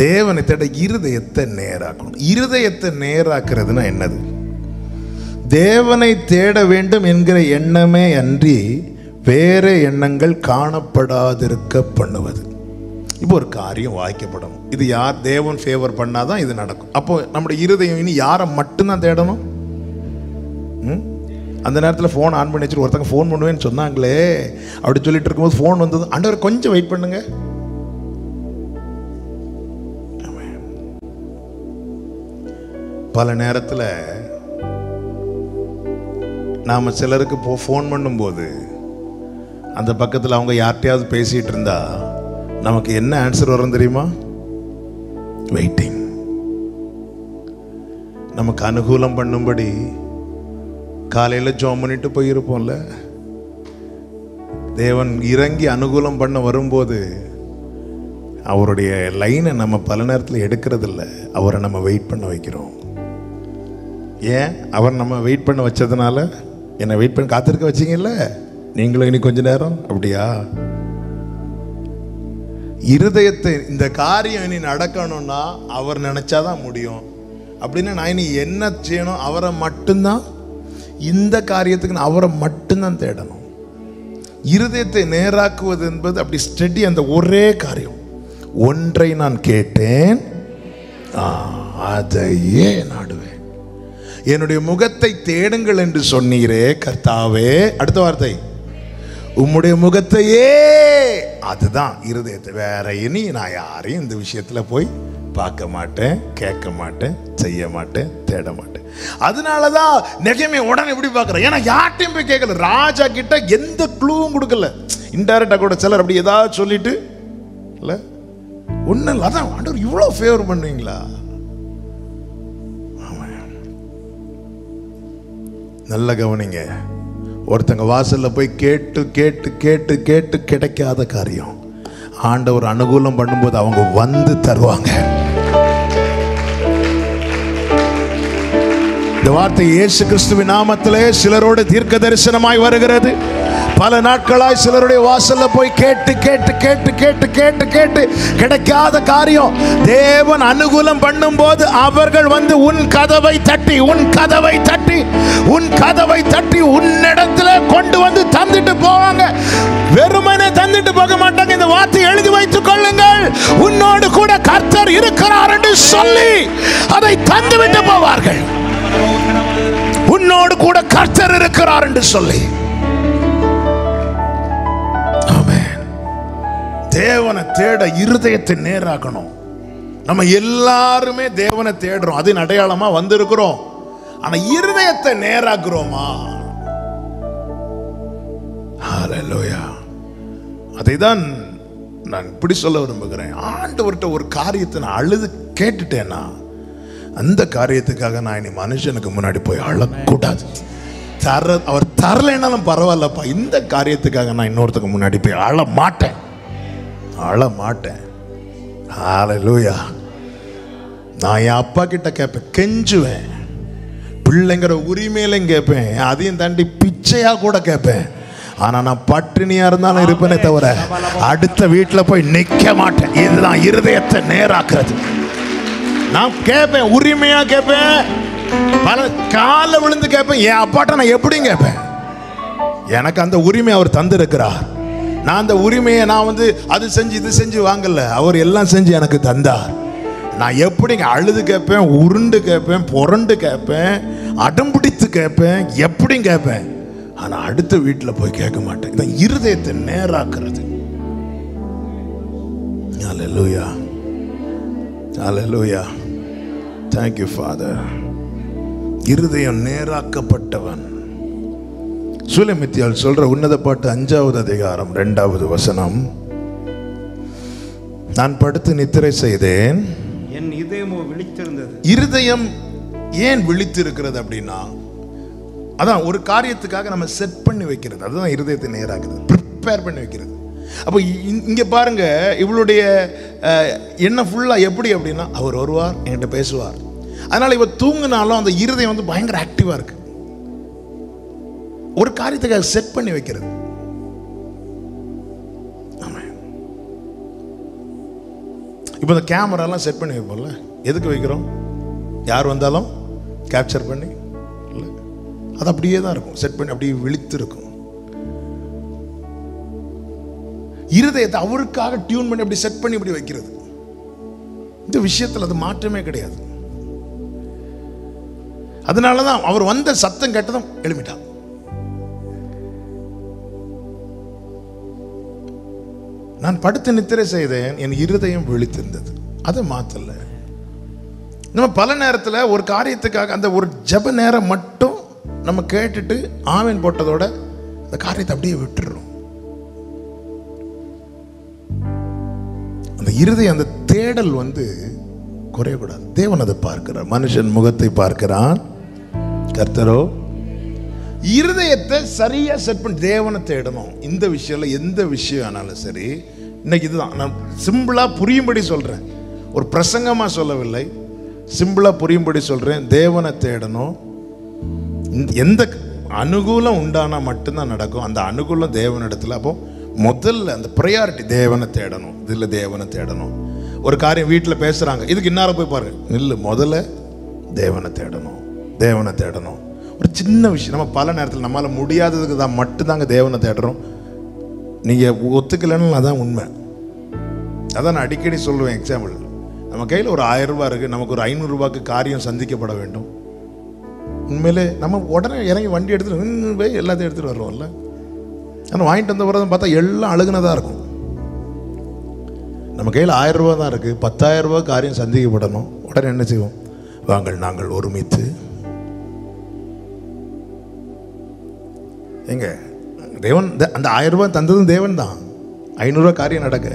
தேவனை தேட இருதயத்தை நேராக்கணும். இருதயத்தை நேராக்குறதுன்னா என்னது? தேவனை தேட வேண்டும் என்கிற எண்ணமே அன்றி வேற எண்ணங்கள் காணப்படாதிருக்க பண்ணுவது. இப்போ ஒரு காரியம் வாய்க்கப்படணும். இது யார் தேவன் ஃபேவர் பண்ணாதான் இது நடக்கும். அப்போ நம்முடைய இருதயம் இனி யாரை மட்டும்தான் தேடணும்? அந்த நேரத்தில் ஃபோன் ஆன் பண்ணி வச்சுட்டு ஒருத்தங்க ஃபோன் பண்ணுவேன்னு சொன்னாங்களே, அப்படி சொல்லிட்டு இருக்கும்போது ஃபோன் வந்தது. ஆண்டவர் கொஞ்சம் வெயிட் பண்ணுங்க. பல நேரத்தில் நாம் சிலருக்கு ஃபோன் பண்ணும்போது அந்த பக்கத்தில் அவங்க யார்கிட்டையாவது பேசிகிட்டு இருந்தா நமக்கு என்ன ஆன்சர் வரும் தெரியுமா? வெயிட்டிங். நமக்கு அனுகூலம் பண்ணும்படி காலையில் ஜெபம் பண்ணிட்டு போயிருப்போம்ல, தேவன் இறங்கி அனுகூலம் பண்ண வரும்போது அவருடைய லைனை நம்ம பல நேரத்தில் எடுக்கிறதில்ல. அவரை நம்ம வெயிட் பண்ண வைக்கிறோம். ஏன்? அவர் நம்ம வெயிட் பண்ண வச்சதுனால என்னை வெயிட் பண்ணி காத்திருக்க வச்சிங்கல்ல, நீங்களும் இனி கொஞ்ச நேரம். அப்படியா? இருதயத்தை இந்த காரியம் இனி நடக்கணும்னா அவர் நினைச்சாதான் முடியும். அப்படின்னு நான் இனி என்ன செய்யணும்? அவரை மட்டும்தான், இந்த காரியத்துக்கு நான் அவரை மட்டும்தான் தேடணும். இருதயத்தை நேராக்குவது என்பது அப்படி ஸ்டெடி. அந்த ஒரே காரியம், ஒன்றை நான் கேட்டேன் அதையே நாடுவேன். என்னுடைய முகத்தை தேடுங்கள் என்று சொன்னீரே கர்த்தாவே. அடுத்த வார்த்தை, உம்முடைய முகத்தையே. அதுதான் இருதயத்தை. வேற இனி நான் யாரையும் இந்த விஷயத்துல போய் பார்க்க மாட்டேன், கேட்க மாட்டேன், செய்ய மாட்டேன், தேட மாட்டேன். அதனாலதான் நெகேமியா உடனே எப்படி பார்க்கிறேன்? ஏன்னா யார்ட்டையும் போய் கேட்கல, ராஜா கிட்ட எந்த க்ளூவும் கொடுக்கல. இன்டைரக்டா கூட சிலர் அப்படி ஏதாவது சொல்லிட்டு இல்ல ஒன்னும் இல்லை. அதான் ஆண்டவர் இவ்வளவு ஃபேவர் பண்ணுவீங்களா? நல்ல கவனிங்க. ஒருத்தங்க வாசல்ல போய் கேட்டு கேட்டு கேட்டு கேட்டு கிடைக்காத காரியம் ஆண்டவர் அனுகூலம் பண்ணும்போது அவங்க வந்து தருவாங்க. இந்த வார்த்தை இயேசு கிறிஸ்துவின் நாமத்திலே சிலரோடு தீர்க்க தரிசனமாய் வருகிறது. பல நாட்களாய் சிலருடைய வாசல்ல போய் கேட்டு கேட்டு கேட்டு கேட்டு கேட்டு கேட்டு கிடைக்காத காரியம் தேவன் அனுகூலம் பண்ணும் போது அவர்கள் வந்து உன் கதவை தட்டி உன் கதவை தட்டி உன் கதவை தட்டி உன்னிடத்துல கொண்டு வந்து தந்துட்டு போவாங்க. வெறுமனே தந்துட்டு போக மாட்டாங்க. இந்த வார்த்தை எழுதி வைத்துக் கொள்ளுங்கள். உன்னோடு கூட கர்த்தர் இருக்கிறார் என்று சொல்லி அதை தந்துவிட்டு போவார்கள். உன்னோடு கூட கர்த்தர் இருக்கிறார் என்று சொல்லி. தேவனை தேட இருதயத்தை நேராக்கணும். நம்ம எல்லாருமே தேவனை தேடுறோம், அதன் அடையாளமா வந்திருக்கிறோம். ஆனா இருதயத்தை நேராக்குறோமா? ஹல்லேலூயா. அதைதான் நான் இப்படி சொல்ல விரும்புகிறேன். ஆண்டவர்கிட்ட ஒரு காரியத்தை நான் அழுது கேட்டுட்டேன்னா அந்த காரியத்துக்காக நான் இனி மனுஷனுக்கு முன்னாடி போய் அழக்கூடாது. அவர் தரலைன்னாலும் பரவாயில்லப்பா, இந்த காரியத்துக்காக நான் இன்னொருத்துக்கு முன்னாடி போய் அழ மாட்டேன். ஹல்லேலூயா. நான் என் அப்பா கிட்ட கேட்பேன், கெஞ்சுவேன், பிள்ளைங்கிற உரிமையிலும் கேட்பேன், அதையும் தாண்டி பிச்சையா கூட கேட்பேன். ஆனா நான் பட்டினியா இருந்தாலும் இருப்பேனே தவிர அடுத்த வீட்டில் போய் நிற்க மாட்டேன். இதுதான் இருதயத்தை நேராக்குறது. நான் கேட்பேன், உரிமையா கேட்பேன், பல கால விழுந்து கேட்பேன். என் அப்பாட்ட நான் எப்படி கேட்பேன்? எனக்கு அந்த உரிமை அவர் தந்திருக்கிறார். நான் அந்த உரிமையை நான் வந்து அது செஞ்சு இது செஞ்சு வாங்கல, அவர் எல்லாம் செஞ்சு எனக்கு தந்தார். நான் எப்படிங்க அழுது கேட்பேன், உருண்டு கேட்பேன், புரண்டு கேட்பேன், அடம்பிடித்து கேட்பேன், எப்படி கேட்பேன். ஆனா அடுத்த வீட்டில் போய் கேட்க மாட்டேன். இதான் இருதயத்தை நேராக்குறது. ஹல்லேலூயா, ஹல்லேலூயா. Thank you Father. இருதயம் நேராக்கப்பட்டவன். சுலமித்தியால் சொல்ற உன்னத பாட்டு 5வது அதிகாரம் 2வது வசனம். நான் படுத்து நித்திரை செய்தேன், என் இதயமோ விழித்திருந்தது. இருதயம் ஏன் விழித்திருக்கிறது அப்படின்னா, அதான் ஒரு காரியத்துக்காக நம்ம செட் பண்ணி வைக்கிறது. அதுதான் இருதயத்தை நேராக்குறது, ப்ரிப்பேர் பண்ணி வைக்கிறது. அப்போ இங்க பாருங்க, இவளுடைய எண்ணம் ஃபுல்லா எப்படி அப்படின்னா, அவர் வருவார், என்கிட்ட பேசுவார். அதனால இவ தூங்கினாலும் அந்த இருதயம் வந்து பயங்கர ஆக்டிவா இருக்கு. ஒரு காரியத்துக்காக செட் பண்ணி வைக்கிறது. இப்போ இந்த கேமராலாம் செட் பண்ணி வைப்போம்ல, எதுக்கு வைக்கிறோம்? யார் வந்தாலும் கேப்சர் பண்ணி இல்லை, அது அப்படியே தான் இருக்கும், செட் பண்ணி அப்படியே விழித்து இருக்கும். இருதயத்தை அவருக்காக டியூன் பண்ணி அப்படி செட் பண்ணி இப்படி வைக்கிறது. இந்த விஷயத்தில் அது மாற்றமே கிடையாது. அதனாலதான் அவர் வந்த சத்தம் கேட்டதும் எழுப்பிட்டான். நான் படுத்து நித்திரை செய்தேன், என் இருதயம் விழித்திருந்தது. அதை மாத்தல. நம்ம பல நேரத்தில் ஒரு காரியத்துக்காக அந்த ஒரு ஜெப நேரம் மட்டும் நம்ம கேட்டுட்டு ஆமீன் போட்டதோட அந்த காரியத்தை அப்படியே விட்டுறோம். அந்த இருதயம், அந்த தேடல் வந்து குறையக்கூடாது. தேவன் அதை பார்க்கிறார். மனுஷன் முகத்தை பார்க்கிறான், கர்த்தரோ இருதயத்தை சரியா செட் பண்ணி தேவனை தேடணும். இந்த விஷயம்ல எந்த விஷயம் ஆனாலும் சரி, இன்னைக்கு இதுதான் நான் சிம்பிளா புரியும்படி சொல்றேன், ஒரு பிரசங்கமா சொல்லவில்லை, சிம்பிளா புரியும்படி சொல்றேன். தேவனை தேடணும். எந்த அனுகூலம் உண்டானா மட்டும்தான் நடக்கும். அந்த அனுகூலம் தேவனிடத்துல. அப்போ முதல்ல அந்த ப்ரையாரிட்டி தேவனை தேடணும். இதுல தேவனை தேடணும். ஒரு காரியம் வீட்டில் பேசுறாங்க, இதுக்கு இன்னார போய் பாருங்க, இல்லை, முதல்ல தேவனை தேடணும், தேவனை தேடணும். ஒரு சின்ன விஷயம் நம்ம பல நேரத்தில் நம்மளால முடியாததுக்கு தான் மட்டும்தாங்க தேவனை தேடுறோம். நீங்க ஒத்துக்கலன்னு அதான் உண்மை. அதான் நான் அடிக்கடி சொல்லுவேன். எக்ஸாம்பிள், நம்ம கையில் ஒரு 1000 ரூபாய் இருக்கு, நமக்கு ஒரு 500 ரூபாய்க்கு காரியம் சந்திக்கப்பட வேண்டும். உண்மையிலே நம்ம உடனே இறங்கி வண்டி எடுத்துட்டு போய் எல்லாத்தையும் எடுத்துட்டு வருவோம்ல. ஆனால் வாங்கிட்டு வந்த பிறகு பார்த்தா எல்லாம் அழுகுனதா இருக்கும். நம்ம கையில் 1000 ரூபாய் தான் இருக்கு, 10,000 ரூபாய் காரியம் சந்திக்கப்படணும். உடனே என்ன செய்வோம்? வாங்கள் நாங்கள் ஒருமித்து. எங்க தேவன் அந்த 1000 ரூபாய் தந்ததும் தேவன் தான். 500 ரூபாய் காரியம் நடக்க.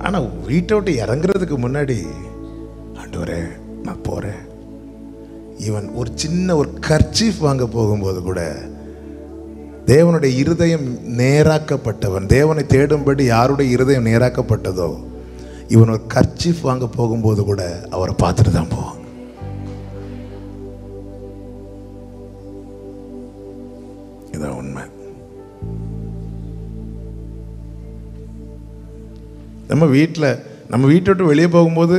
ஆனால் வீட்டை விட்டு இறங்குறதுக்கு முன்னாடி, ஆண்டவரே நான் போறேன். ஈவன் ஒரு சின்ன ஒரு கர்ச்சீஃப் வாங்க போகும்போது கூட தேவனுடைய இருதயம் நேராக்கப்பட்டவன். தேவனை தேடும்படி யாருடைய இருதயம் நேராக்கப்பட்டதோ, இவன் ஒரு கர்ச்சீஃப் வாங்க போகும்போது கூட அவரை பார்த்துட்டு தான் போவான். இதான் உண்மை. நம்ம வீட்டை விட்டு வெளியே போகும்போது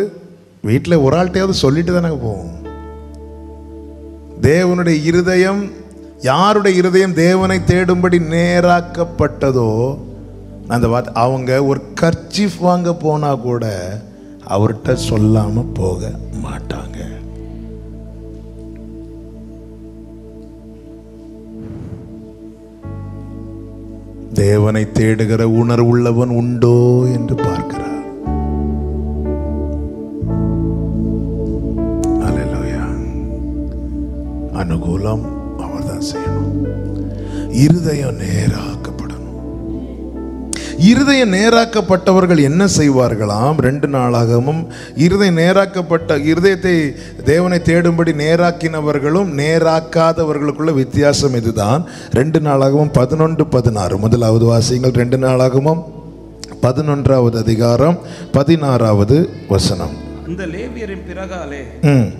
வீட்டில் ஒரு ஆள்கிட்டையாவது சொல்லிட்டு தானே போவோம். தேவனுடைய இருதயம், யாருடைய இருதயம் தேவனை தேடும்படி நேராக்கப்பட்டதோ அந்த வார்த்தை, அவங்க ஒரு கர்ச்சீஃப் வாங்க போனா கூட அவர்கிட்ட சொல்லாம போக மாட்டாங்க. தேவனை தேடுகிற உணர்வுள்ளவன் உண்டோ என்று பார்க்கிறார். அல்லேலூயா. அனுகூலம் அவர்தான் செய்யணும். இருதயம் நேராக்கப்படணும். இருதயம் நேராக்கப்பட்டவர்கள் என்ன செய்வார்களாம்? 2 நாளாகவும் இருதயத்தை தேவனை தேடும்படி நேராக்கினவர்களும் நேராக்காதவர்களுக்குள்ள வித்தியாசம் இதுதான். 2 நாளாகவும் 11-16 முதலாவது வாசியங்கள். 2 நாளாகவும் 11வது அதிகாரம் 16வது வசனம். அந்த லேவியரின் பிறகாலே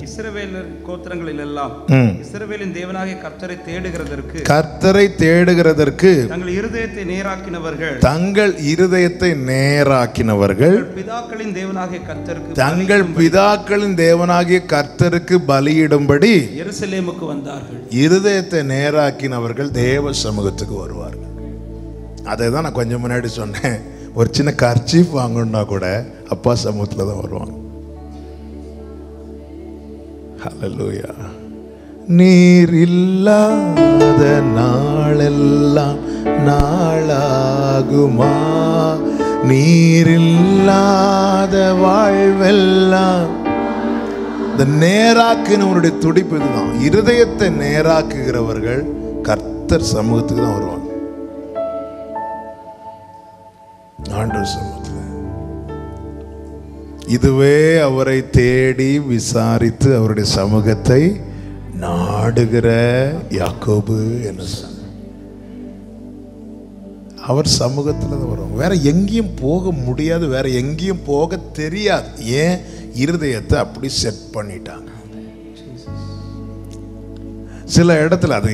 இஸ்ரவேலர் கோத்திரங்களில் எல்லாம் இஸ்ரவேலின் தேவனாகிய கர்த்தரை தேடுகிறதற்கு தங்கள் இருதயத்தை நேராக்கினவர்கள் பிதாக்களின் தேவனாகிய கர்த்தருக்கு பலியிடும்படி எருசலேமுக்கு வந்தார்கள். இருதயத்தை நேராக்கினவர்கள் தேவ சமூகத்துக்கு வருவார்கள். அதை தான் நான் கொஞ்சம் முன்னாடி சொன்னேன். ஒரு சின்ன கர்ச்சீஃப் வாங்கணும்னா கூட அப்பா சமூகத்தில் தான் வருவாங்க. ஹல்லேலூயா. நீர் இல்லாத நாளெல்லாம் நாளாகுமா, நீர் இல்லாத வாழ்வெல்லாம். இந்த நேராக்குனவருடைய துடிப்பு இதுதான். இருதயத்தை நேராக்குகிறவர்கள் கர்த்தர் சமூகத்துக்கு தான் வருவாங்க. ஆண்டவர் சமூகத்தில் இதுவே அவரை தேடி விசாரித்து அவருடைய சமூகத்தை நாடுகிற யாக்கோபு என்ன சொன்ன, அவர் சமூகத்தில் தான் வரும். வேற எங்கேயும் போக முடியாது, வேற எங்கேயும் போக தெரியாது. ஏன்? இருதயத்தை அப்படி செட் பண்ணிட்டாங்க. சில இடத்துல அது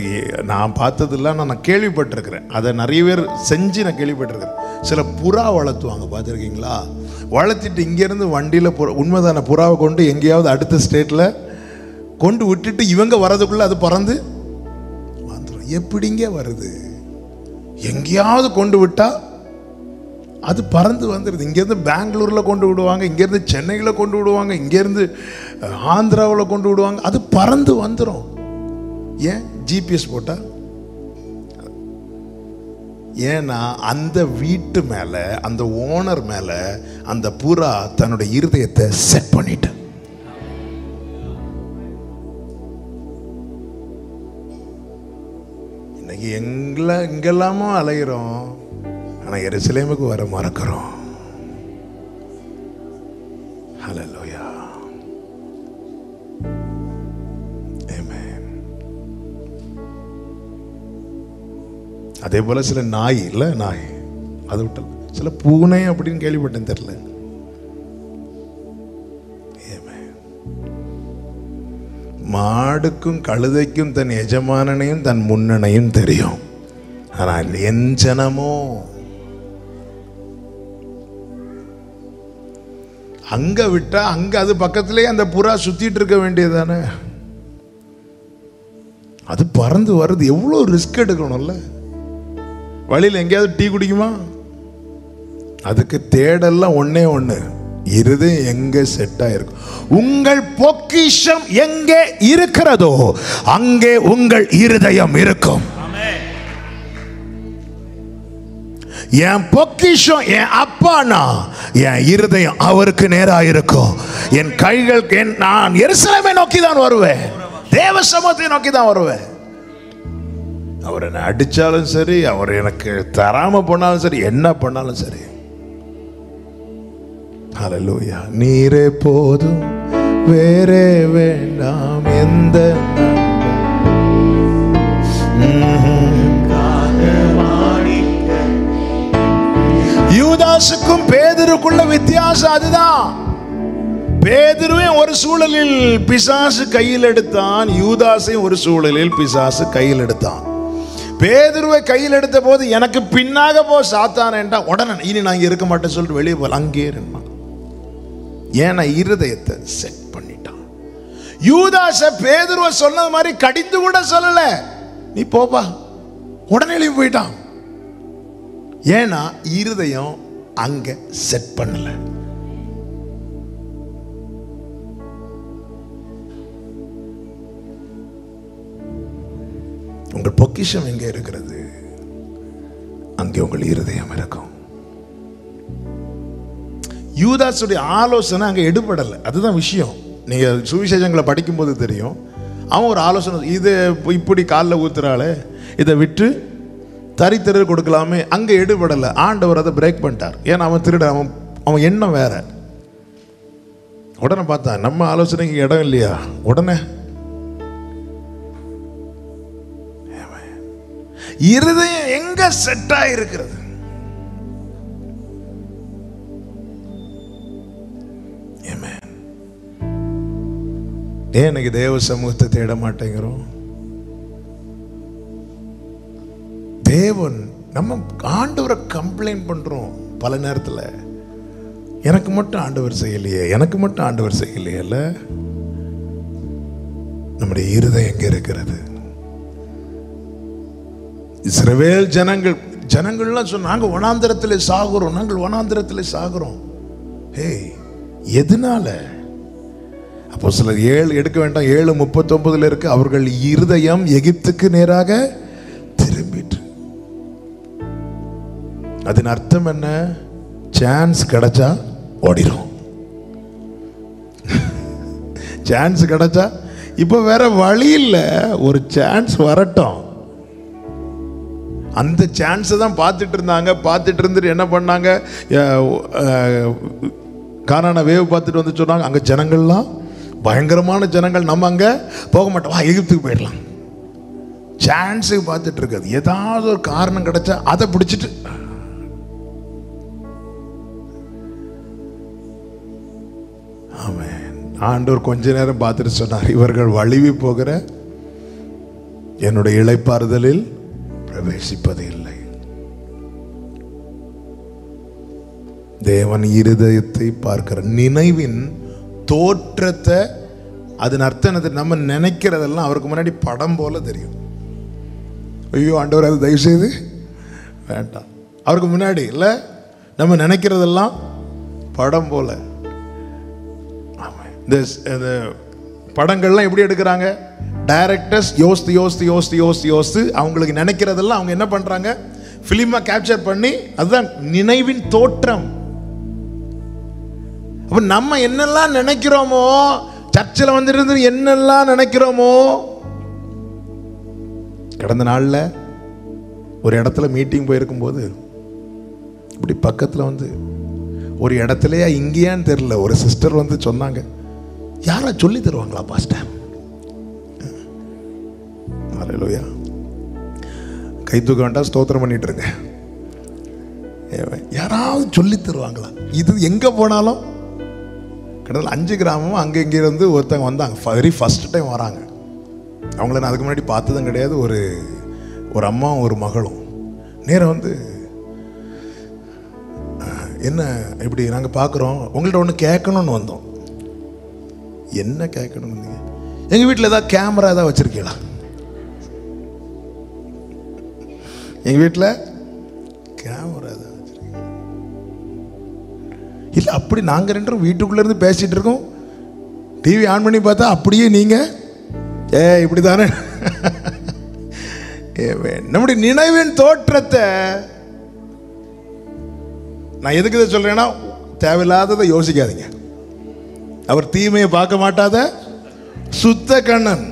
நான் பார்த்ததில்ல, நான் கேள்விப்பட்டிருக்கிறேன். அதை நிறைய பேர் செஞ்சு நான் கேள்விப்பட்டிருக்கிறேன். சில புறா வளர்த்துவாங்க, பார்த்துருக்கீங்களா? வளர்த்திட்டு இங்கேருந்து வண்டியில் உண்மைதான புறாவை கொண்டு எங்கேயாவது அடுத்த ஸ்டேட்டில் கொண்டு விட்டுட்டு இவங்க வர்றதுக்குள்ளே அது பறந்து வந்துடும். எப்படிங்க வருது? எங்கேயாவது கொண்டு விட்டா அது பறந்து வந்துடுது. இங்கேருந்து பெங்களூரில் கொண்டு விடுவாங்க, இங்கேருந்து சென்னையில் கொண்டு விடுவாங்க, இங்கேருந்து ஆந்திராவில் கொண்டு விடுவாங்க, அது பறந்து வந்துடும். ஏன்? ஜிபிஎஸ் போட்டா. ஏன்னா அந்த வீட்டு மேல, அந்த ஓனர் மேல அந்த புறா தன்னுடைய இருதயத்தை செட் பண்ணிட்டு. இன்னைக்கு எங்கெல்லாமோ அலைகிறோம், ஆனா எருசலேமுக்கு வர மறக்கிறோம். ஹல்லேலூயா. அதே போல சில நாய் அது விட்டு சில பூனை அப்படின்னு கேள்விப்பட்டேன், தெரியல. மாடுக்கும் கழுதைக்கும் தன் எஜமானனையும் தன் முன்னனையும் தெரியும். ஆனால் என் ஜனமோ அங்க விட்டா அங்க அது பக்கத்திலே அந்த புறா சுத்திட்டு இருக்க வேண்டியதானே. அது பறந்து வருது. எவ்வளவு ரிஸ்க் எடுக்கணும்ல. வழியில் எங்கேயாவது டீ குடிக்குமா? அதுக்கு தேடெல்லாம் ஒண்ணு, இருதயம் எங்க செட் ஆயிருக்கும். உங்கள் பொக்கிஷம் எங்கே இருக்கிறதோ அங்கே உங்கள் இருதயம் இருக்கும். என் பொக்கிஷம் என் அப்பானா என் இருதயம் அவருக்கு நேரா இருக்கும். என் கைகள் நான் எருசலேமை நோக்கி தான் வருவேன், தேவ சமூகத்தை நோக்கி தான் வருவேன். அவர் என்னை அடிச்சாலும் சரி, அவர் எனக்கு தராம போனாலும் சரி, என்ன பண்ணாலும் சரி. ஹல்லேலூயா. நீரே போதும், வேறே வேண்டாம் எந்த யூதாசுக்கும் பேதுருக்குள்ள வித்தியாசம் அதுதான். பேதுருவையும் ஒரு சூழலில் பிசாசு கையில் எடுத்தான், யூதாசையும் ஒரு சூழலில் பிசாசு கையில் எடுத்தான். பேதுருவை கையில் எடுத்த போது எனக்கு பின்னாக போ சாத்தானே என்றா, உடனே இனி நான் இங்க இருக்க மாட்டேன்னு சொல்லிட்டு வெளியே போல அங்கே இருந்தான். ஏன்னா இருதயத்தை செட் பண்ணிட்டான். யூதாச பேதுருவை சொன்னது மாதிரி கடிந்து கூட சொல்லல, நீ போப்பா, உடனே எழுப்பி போயிட்டான். ஏன்னா இருதயம் அங்க செட் பண்ணல. உங்கள் பொக்கிஷம் எங்கே இருக்கிறது, அங்கே உங்கள் இருதயம் இருக்கும். யூதாசுடைய ஆலோசனை அங்கே எடுபடலை, அதுதான் விஷயம். நீங்க சுவிசேஷங்களை படிக்கும்போது தெரியும். அவன் ஒரு ஆலோசனை, இது இப்படி காலில் ஊத்துறாளே, இதை விட்டு தரித்திர கொடுக்கலாமே, அங்கே எடுபடலை. ஆண்டவர் அதை பிரேக் பண்ணிட்டார். ஏன்னா அவன் திருட, அவன் எண்ணம் வேற. உடனே பார்த்தா நம்ம ஆலோசனைக்கு இடம் இல்லையா, உடனே இருதயம் எங்க செட் ஆயிருக்கிறது. ஏன் எனக்கு தேவ சமூகத்தை தேட மாட்டேங்கிறோம்? தேவன் நம்ம ஆண்டவரை கம்ப்ளைண்ட் பண்றோம் பல நேரத்தில். எனக்கு மட்டும் ஆண்டவர் செய்யலையே, எனக்கு மட்டும் ஆண்டவர் செய்யலையல்ல. நம்முடைய இருதயம் எங்க இருக்கிறது? இஸ்ரவேல் ஜனங்கள்லாம் சொன்னாங்க வனாந்திரத்தில் சாகுறோம், நாங்கள் வனாந்திரத்தில் சாகுறோம். ஏய், எதனால? அப்போ சிலர் 7 எடுக்க வேண்டாம், 7:39 இருக்கு. அவர்கள் இருதயம் எகிப்துக்கு நேராக திரும்பிட்டு. அதன் அர்த்தம் என்ன? சான்ஸ் கிடைச்சா ஓடிடும். சான்ஸ் கிடைச்சா, இப்போ வேற வழி இல்லை, ஒரு சான்ஸ் வரட்டும். அந்த சான்ஸை தான் பார்த்துட்டு இருந்தாங்க. பார்த்துட்டு இருந்துட்டு என்ன பண்ணாங்க, கானான வேவ் பார்த்துட்டு வந்து சொன்னாங்க, அங்கே ஜனங்கள்லாம் பயங்கரமான ஜனங்கள், நம்ம அங்கே போக மாட்டோம், வா எகிப்துக்கு போயிடலாம். சான்ஸுக்கு பார்த்துட்டு இருக்காது. ஏதாவது ஒரு காரணம் கிடைச்சா அதை பிடிச்சிட்டு. ஆமென். ஆண்டவர் கொஞ்ச நேரம் பார்த்துட்டு சொன்னார், இவர்கள் வழுவி போகிற என்னுடைய இளைப்பாறுதலில் பிரவேசிப்பது இல்லை. தேவன் இருதயத்தை பார்க்கிற நினைவின் தோற்றத்தை, அதன் அர்த்தம் நம்ம நினைக்கிறதெல்லாம் அவருக்கு முன்னாடி படம் போல தெரியும். ஐயோ ஆண்டவர், அது தயவு செய்து வேண்டாம். அவருக்கு முன்னாடி இல்லை, நம்ம நினைக்கிறதெல்லாம் படம் போல. இந்த படங்கள்லாம் எப்படி எடுக்கிறாங்க? டைரக்டர்ஸ் யோசித்து யோசித்து யோசித்து யோசித்து யோசித்து அவங்களுக்கு நினைக்கிறதெல்லாம் அவங்க என்ன பண்றாங்க, பிலிமா கேப்சர் பண்ணி, அதுதான் நினைவின் தோற்றம். அப்ப நம்ம என்னெல்லாம் நினைக்கிறோமோ, சர்ச்சில் வந்துட்டு என்னெல்லாம் நினைக்கிறோமோ. கடந்த நாள்ல ஒரு இடத்துல மீட்டிங் போயிருக்கும் போது, இப்படி பக்கத்துல வந்து ஒரு இடத்துலயா இங்கேயான்னு தெரியல, ஒரு சிஸ்டர் வந்து சொன்னாங்க, யாரா சொல்லி தருவாங்களா பாஸ்டர்? ஹல்லேலூயா. கை தூக்க வேண்டாம், ஸ்தோத்திரம் பண்ணிட்டு இருங்க. யாராவது சொல்லி தருவாங்களா? இது எங்க போனாலும் கடவுள் 5 கிராமமும் அங்கே இங்கே இருந்து ஒருத்தவங்க வந்தாங்க. வெரி ஃபர்ஸ்ட் டைம் வராங்க. அவங்கள நான் அதுக்கு முன்னாடி பார்த்ததும் கிடையாது. ஒரு அம்மாவும் ஒரு மகளும் நேரம் வந்து, என்ன இப்படி நாங்கள் பார்க்குறோம், உங்கள்கிட்ட ஒன்று கேட்கணும்னு வந்தோம். என்ன கேட்கணும்னு? எங்கள் வீட்டில் ஏதாவது கேமரா ஏதாவது வச்சுருக்கீங்களா? எங்கள் வீட்டில் கேமரா ஏதாவது வச்சுருக்கீங்க? இல்லை, அப்படி நாங்கள் 2 பேரும் வீட்டுக்குள்ளேருந்து பேசிகிட்டு இருக்கோம். டிவி ஆன் பண்ணி பார்த்தா அப்படியே நீங்கள் இப்படி தானே. நம்முடைய நினைவின் தோற்றத்தை நான் எதுக்கு இதை சொல்றேன்னா, தேவையில்லாததை யோசிக்காதீங்க. அவர் தீமையை பார்க்க மாட்டாத சுத்த கண்ணன்.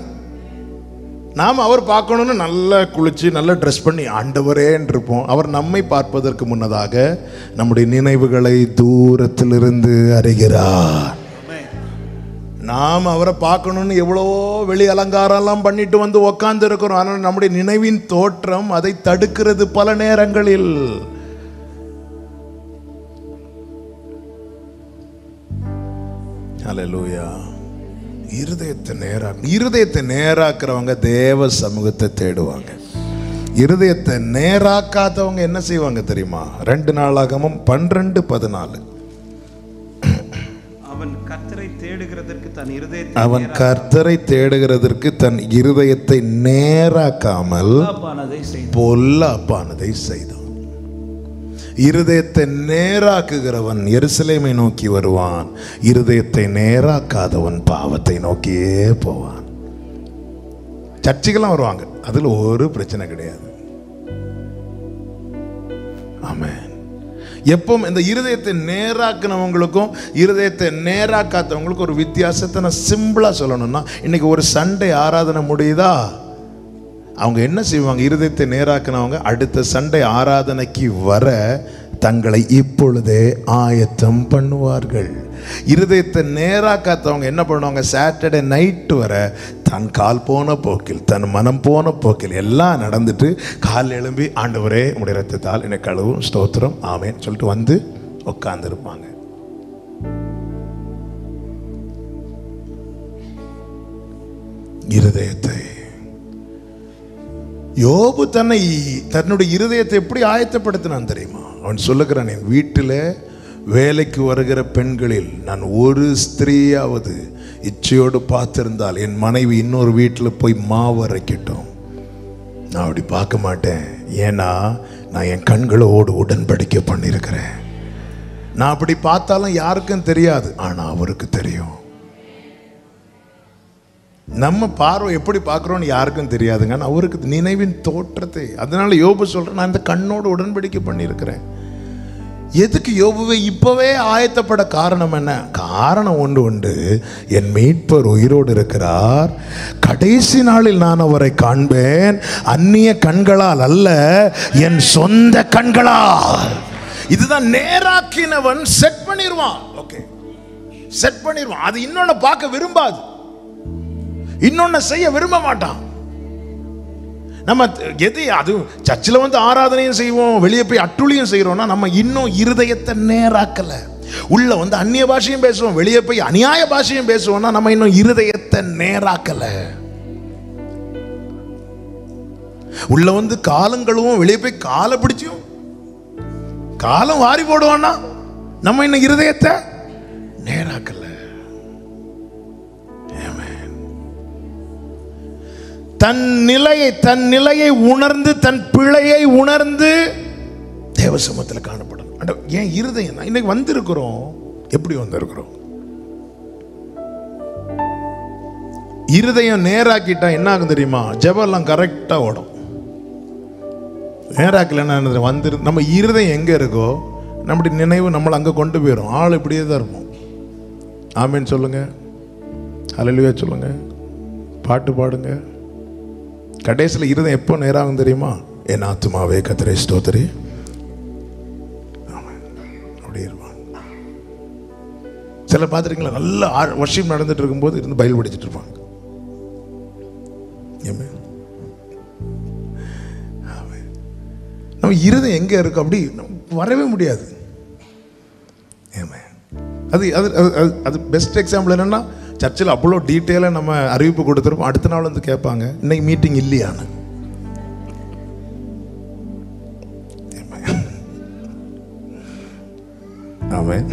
நாம் அவர் பார்க்கணும்னு நல்லா குளிச்சு நல்லா ட்ரெஸ் பண்ணி ஆண்டவரே இருப்போம். அவர் நம்மை பார்ப்பதற்கு முன்னதாக நம்முடைய நினைவுகளை தூரத்திலிருந்து அறிகிறார். நாம் அவரை பார்க்கணும்னு எவ்வளவோ வெளி அலங்காரம்லாம் பண்ணிட்டு வந்து உக்காந்து இருக்கிறோம். ஆனால் நம்முடைய நினைவின் தோற்றம் அதை தடுக்கிறது பல நேரங்களில். ஹல்லேலூயா. இருதயத்தை நேராக்குறவங்க தேவ சமூகத்தை தேடுவாங்க. இருதயத்தை நேராக்காதவங்க என்ன செய்வாங்க தெரியுமா? 2 நாளாகமம் 12:14. அவன் கர்த்தரை தேடுகிறதற்கு தன் இருதயத்தை நேராக்காமல் பொல்லாப்பானதை செய்தான். இருதயத்தை நேராக்குகிறவன் எருசலேமை நோக்கி வருவான், இருதயத்தை நேராக்காதவன் பாவத்தை நோக்கியே போவான். சர்ச்சுக்கெல்லாம் வருவாங்க, அதுல ஒரு பிரச்சனை கிடையாது. ஆமென். எப்பவும் இந்த இருதயத்தை நேராக்குனவங்களுக்கும் இருதயத்தை நேராக்காதவங்களுக்கும் ஒரு வித்தியாசத்தை நான் சிம்பிளா சொல்லணும்னா, இன்னைக்கு ஒரு சண்டே ஆராதனை முடியுதா, அவங்க என்ன செய்வாங்க? இருதயத்தை நேராக்குனவங்க அடுத்த சண்டே ஆராதனைக்கு வர தங்களை இப்பொழுதே ஆயத்தம் பண்ணுவார்கள். இருதயத்தை நேராக்காத்தவங்க என்ன பண்ணுவாங்க? சாட்டர்டே நைட்டு வர தன் கால் போன போக்கில், தன் மனம் போன போக்கில் எல்லாம் நடந்துட்டு கால் எழும்பி, ஆண்டவரே உம்முடைய இரத்தத்தால் என்னை கழுவும், ஸ்தோத்திரம், ஆமென் சொல்லிட்டு வந்து உட்கார்ந்துருப்பாங்க. இருதயத்தை யோபு தன்னுடைய இருதயத்தை எப்படி ஆயத்தப்படுத்தினான் தெரியுமா? அவன் சொல்லுகிறான், என் வீட்டில் வேலைக்கு வருகிற பெண்களில் நான் ஒரு ஸ்திரீயாவது இச்சையோடு பார்த்திருந்தால் என் மனைவி இன்னொரு வீட்டில் போய் மாவு அரைக்கட்டும், நான் அப்படி பார்க்க மாட்டேன். ஏன்னா நான் என் கண்களோடு உடன்படிக்கை பண்ணியிருக்கிறேன். நான் அப்படி பார்த்தாலும் யாருக்கும் தெரியாது, ஆனா அவருக்கு தெரியும். நம்ம பார்வை எப்படி பார்க்குறோன்னு யாருக்கும் தெரியாதுங்க, அவருக்கு நினைவின் தோற்றத்தை. அதனால யோபு சொல்றேன், நான் இந்த கண்ணோடு உடன்படிக்கை பண்ணியிருக்கிறேன். எதுக்கு யோபுவை இப்பவே ஆயத்தப்பட காரணம் என்ன? காரணம் உண்டு. என் மீட்பர் உயிரோடு இருக்கிறார், கடைசி நாளில் நான் அவரை காண்பேன், அந்நிய கண்களால் அல்ல, என் சொந்த கண்களால். இதுதான் நேராக்கினவன் செட் பண்ணிடுவான். ஓகே, செட் பண்ணிடுவான். அது இன்னொன்னு பார்க்க விரும்பாது, இன்னொன்னு செய்ய விரும்ப மாட்டான். நம்ம எது அது சர்ச்சில் வந்து ஆராதனையும் செய்வோம், வெளியே போய் அட்டுழியும் செய்யறோம்னா நம்ம இன்னும் இருதயத்தை நேராக்கல. உள்ள வந்து அந்நிய பாஷையும் பேசுவோம், வெளியே போய் அநியாய பாஷையும் பேசுவோம்னா நம்ம இன்னும் இருதயத்தை நேராக்கல. உள்ள வந்து காலங்களும் வெளியே போய் காலை பிடிச்சும் காலம் வாரி போடுவான்னா நம்ம இன்னும் இருதயத்தை நேராக்கல. தன் நிலையை உணர்ந்து, தன் பிழையை உணர்ந்து தேவ சமூகத்தில் காணப்படும். ஏன் இருதயம் இன்னைக்கு வந்திருக்கிறோம், எப்படி வந்திருக்கிறோம்? இருதயம் நேராக்கிட்டா என்ன ஆகும் தெரியுமா? ஜெபம் எல்லாம் கரெக்டா ஓடும். நேராக்கல வந்து நம்ம இருதயம் எங்க இருக்கோ நம்முடைய நினைவு நம்மளை அங்க கொண்டு போயிடும். ஆள் இப்படியே தான் இருக்கும். ஆமேன் சொல்லுங்க, ஹல்லேலூயா சொல்லுங்க, பாட்டு பாடுங்க. கடைசியில் இருதயம் எப்போ நேராகும் தெரியுமா? என் ஆத்துமாவே கர்த்தரை ஸ்தோத்திரி. அப்படியே இருப்பாங்க. சில பார்த்துருக்கீங்களா, நல்ல வர்ஷிப் நடந்துட்டு இருக்கும்போது இருந்து பைபிள் படிச்சுட்டு இருப்பாங்க. நம்ம இருதயம் எங்க இருக்கு அப்படி வரவே முடியாது. அது அது பெஸ்ட் எக்ஸாம்பிள் என்னன்னா, சர்ச்சில் அவ்வளோ டீட்டெயிலாக நம்ம அறிவிப்பு கொடுத்துருப்போம். அடுத்த நாள் வந்து கேட்பாங்க, இன்னைக்கு மீட்டிங் இல்லையான்னு. ஆமாம்,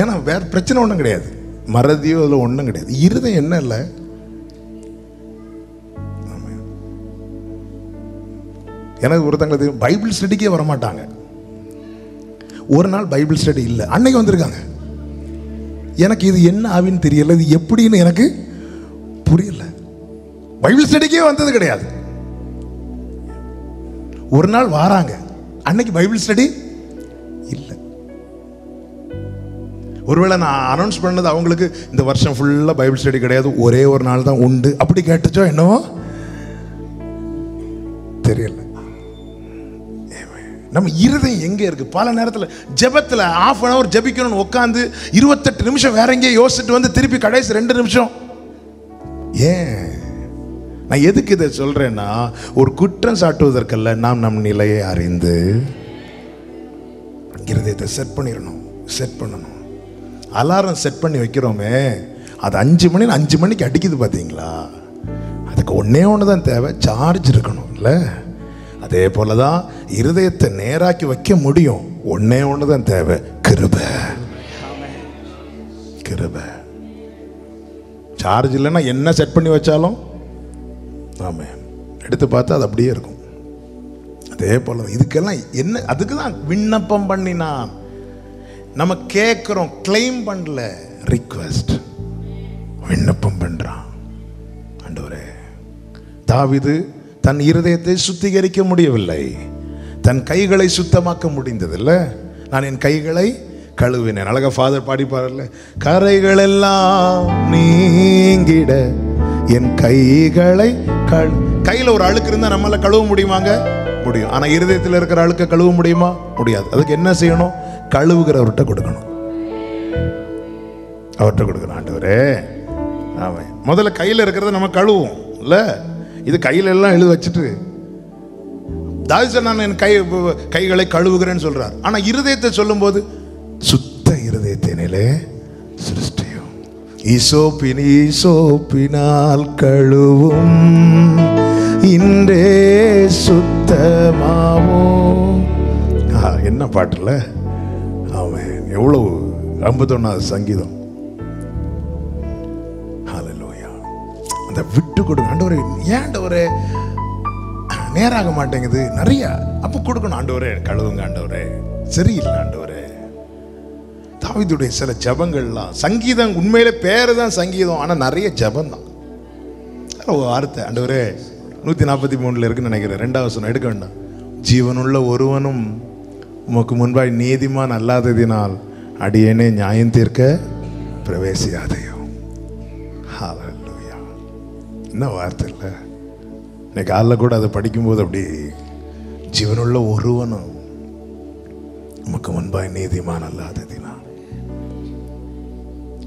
ஏன்னா வேற பிரச்சனை ஒன்றும் கிடையாது, மறதியோ அதில் ஒன்றும் கிடையாது. இருதயம் என்ன இல்லை. எனக்கு ஒருத்தங்க பைபிள் ஸ்டடிக்கே வரமாட்டாங்க. ஒரு நாள் பைபிள் ஸ்டடி இல்லை, அன்னைக்கு வந்திருக்காங்க. எனக்கு இது என்ன ஆவின்னு தெரியல, இது எப்படின்னு எனக்கு புரியல. பைபிள் ஸ்டடிக்கே வந்தது கிடையாது. ஒரு நாள் வாராங்க, அன்னைக்கு பைபிள் ஸ்டடி இல்லை. ஒருவேளை நான் அனௌன்ஸ் பண்ணது அவங்களுக்கு இந்த வருஷம் ஃபுல்லா பைபிள் ஸ்டடி கிடையாது, ஒரே ஒரு நாள் தான் உண்டு, அப்படி கேட்டுச்சோ என்னவோ தெரியல. நம்ம இருதயம் எங்க இருக்கு? பல நேரத்தில் ஜெபத்தில் ½ an hour ஜெபிக்கணும்னு உட்காந்து 28 நிமிஷம் வேற எங்கேயே யோசிச்சுட்டு வந்து திருப்பி கடைசி 2 நிமிஷம். ஏன் நான் எதுக்கு இதை சொல்றேன்னா, ஒரு குற்றம் சாட்டுவதற்கல்ல, நாம் நம் நிலையை அறிந்து இருதயத்தை செட் பண்ணிடணும். செட் பண்ணணும். அலாரம் செட் பண்ணி வைக்கிறோமே, அது 5 மணிக்கு அடிக்குது பார்த்தீங்களா? அது அதுக்கு ஒண்ணே ஒண்ணுதான் தேவை, சார்ஜ் இருக்கணும் இல்ல? அதே போலதான் இருதயத்தை நேராக்கி வைக்க முடியும். ஒண்ணே ஒண்ணுதான் தேவை, கிருபை. கிருபை. சார்ஜ் இல்லைன்னா என்ன செட் பண்ணி வச்சாலும் ஆமே எடுத்து பார்த்தா அது அப்படியே இருக்கும். அதே போல இதுக்கெல்லாம் என்ன, அதுக்கு தான் விண்ணப்பம் பண்ணினான். நம்ம கேட்கிறோம், கிளைம் பண்ணல, ரிக்வெஸ்ட், விண்ணப்பம் பண்றான். ஆண்டவரே, தாவீது தன் இருதயத்தை சுத்திகரிக்க முடியவில்லை, தன் கைகளை சுத்தமாக்க முடிந்ததில்ல. நான் என் கைகளை கழுவினேன். அழகா ஃபாதர் பாடிப்பார்ல, கரைகள் எல்லாம் நீங்கிட என் கைகளை கையில ஒரு அழுக்கு இருந்தா நம்மளால கழுவ முடியுமாங்க? முடியும். ஆனா இருதயத்தில் இருக்கிற அழுக்க கழுவ முடியுமா? முடியாது. அதுக்கு என்ன செய்யணும்? கழுவுகிறவர்கிட்ட கொடுக்கணும், அவர்கிட்ட கொடுக்கணும். ஆண்டவரே, ஆமாம், முதல்ல கையில இருக்கிறத நம்ம கழுவோம் இல்ல? இது கையில எல்லாம் எழுத வச்சுட்டு தாவீது சொன்னான், என் கைகளை கழுவுகிறேன்னு சொல்றார். ஆனா இருதயத்தை சொல்லும் போது சுத்த இருதயத்தினிலே சிருஷ்டியும் ஈசோப்பினால் கழுவும் இன்றே சுத்தமாவோ. என்ன பாட்டுல அவன் எவ்வளவு 51வது சங்கீதம். ஹல்லேலூயா. அந்த விட்டு கொடுங்க. ஆண்டவரே, ஏன் ஆண்டவரே நேராக மாட்டேங்குது? நிறைய அப்ப கொடுக்கணும். ஆண்டவரே கழுவுங்க, ஆண்டவரே சரியில்லை, ஆண்டவரே. தாவீதுடைய சில ஜபங்கள்லாம், சங்கீதம் உண்மையிலே பேரு தான் சங்கீதம், ஆனா நிறைய ஜபம் தான். வார்த்தை ஆண்டவரே 143 இருக்குன்னு நினைக்கிறேன், 2வது வசனம் எடுக்க வேண்டாம். ஜீவனுள்ள ஒருவனும் உமக்கு முன்பாய் நீதிமான் அல்லாததினால் அடியேனே நியாயம் தீர்க்க பிரவேசியாதையோ. ஹல்லேலூயா. என்ன வார்த்தை இல்லை? இன்னைக்கு காலைல கூட அதை படிக்கும்போது அப்படி, ஜீவனுள்ள ஒருவனும் உமக்கு முன்பாய் நீதிமான் அல்லாததினால்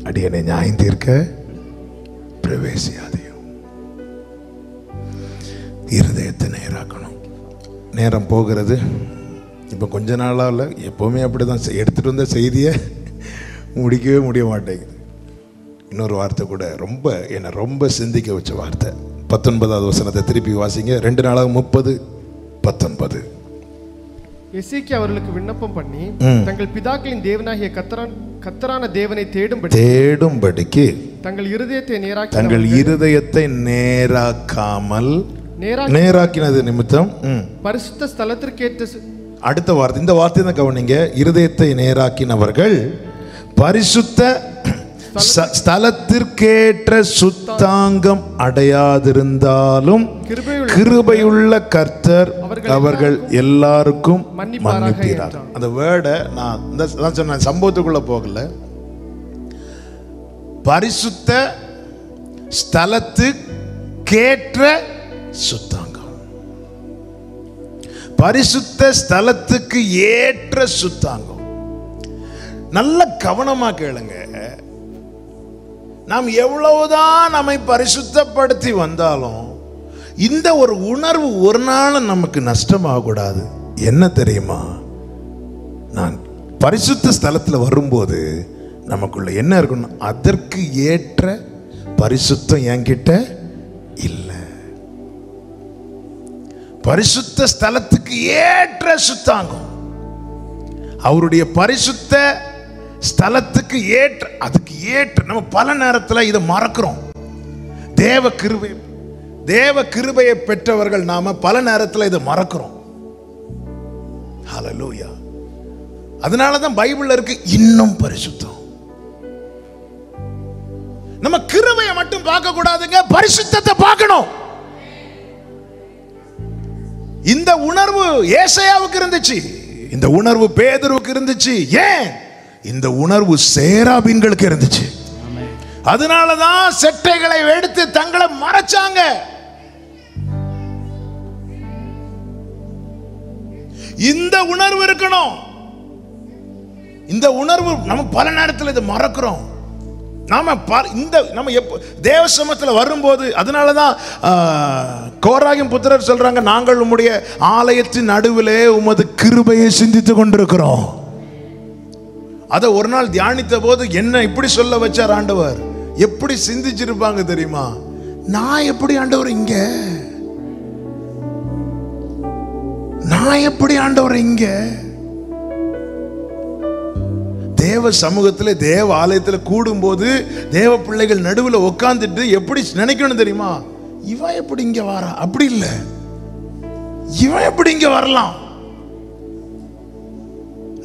அடியேனே நியாயம் தீர்க்க பிரவேசியாதையோ. இருதயத்தை நேராக்கணும். நேரம் போகிறது. இப்போ கொஞ்ச நாளாக இல்லை, எப்போவுமே அப்படி தான். எடுத்துகிட்டு வந்த செய்தியை முடிக்கவே முடிய மாட்டேங்குது. இன்னொரு வார்த்தை கூட ரொம்ப என்னை ரொம்ப சிந்திக்க வச்ச வார்த்தை. 19வது வசனத்தை திருப்பி வாசிங்க. 2 நாளாக 30:19. எசேக்கியா அவர்களுக்கு விண்ணப்பம் பண்ணி தங்கள் பிதாக்களின் தேவனாகிய கர்த்தரான தேவனை தேடும்படிக்கு தங்கள் இருதயத்தை நேராக்காமல் நேராக்கினது நிமித்தம் பரிசுத்த ஸ்தலத்திற்கேற்ற, அடுத்த வார்த்தை, இந்த வார்த்தை தான் கவனிங்க. இருதயத்தை நேராக்கினவர்கள் பரிசுத்த ஸ்தலத்திற்கேற்ற சுத்தாங்கம் அடையாதிருந்தாலும் கிருபையுள்ள கர்த்தர் அவர்கள் எல்லாருக்கும் மன்னிப்பார். அந்த வேர்டை நான் சொன்ன சம்பவத்துக்குள்ள போகல. பரிசுத்த ஸ்தலத்துக்கேற்ற சுத்தாங்கம், பரிசுத்த ஸ்தலத்துக்கு ஏற்ற சுத்தாங்கம். நல்ல கவனமா கேளுங்க. நாம் எவ்வளவுதான் நம்மை பரிசுத்தப்படுத்தி வந்தாலும் இந்த ஒரு உணர்வு ஒரு நாள் நமக்கு நஷ்டமாக கூடாது. என்ன தெரியுமா? நான் பரிசுத்த ஸ்தலத்தில் வரும்போது நமக்குள்ள என்ன இருக்கணும்? அதற்கு ஏற்ற பரிசுத்தம் என்கிட்ட இல்லை. பரிசுத்த ஸ்தலத்துக்கு ஏற்ற சுத்தாங்கம், அவருடைய பரிசுத்த ஸ்தலத்துக்கு ஏற்ற, அதுக்கு ஏற்ற. நம்ம பல நேரத்தில் இதை மறக்கிறோம். தேவ கிருபையை பெற்றவர்கள் நாம பல நேரத்தில் இதை மறக்கிறோம். ஹல்லேலூயா. அதனாலதான் பைபிள்ல இருக்கு இன்னும் பரிசுத்தம். நம்ம கிருபையை மட்டும் பார்க்க கூடாதுங்க, பரிசுத்தத்தை பார்க்கணும். இந்த உணர்வு ஏசாயாவுக்கு இருந்துச்சு, இந்த உணர்வு பேதுருவுக்கு இருந்துச்சு. ஏன்? இந்த உணர்வு சேராபீன்களுக்கு இருந்துச்சு. அதனாலதான் செட்டைகளை எடுத்து தங்களை மறைச்சாங்க. இந்த உணர்வு இருக்கணும். இந்த உணர்வு நம்ம பல நேரத்தில் இதை மறக்கிறோம். நாம தேவ சமூகத்தில் வரும்போது, அதனாலதான் கோராகின் புத்திரர் சொல்றாங்க, நாங்கள் உம்முடைய ஆலயத்தின் நடுவிலே உமது கிருபையை சிந்தித்துக் கொண்டிருக்கிறோம். அதை ஒரு நாள் தியானித்த போது என்ன இப்படி சொல்ல வச்சார் ஆண்டவர். எப்படி சிந்திச்சிருப்பாங்க தெரியுமா? நான் எப்படி ஆண்டவர் இங்க, நான் எப்படி ஆண்டவர் இங்க? தேவ சமூகத்தில் தேவ ஆலயத்தில் கூடும்போது தேவ பிள்ளைகள் நடுவில் உட்கார்ந்துட்டு எப்படி நினைக்கணும் தெரியுமா? இவன் எப்படி இங்க வாரா? அப்படி இல்லை, இவன் எப்படி இங்க வரலாம்?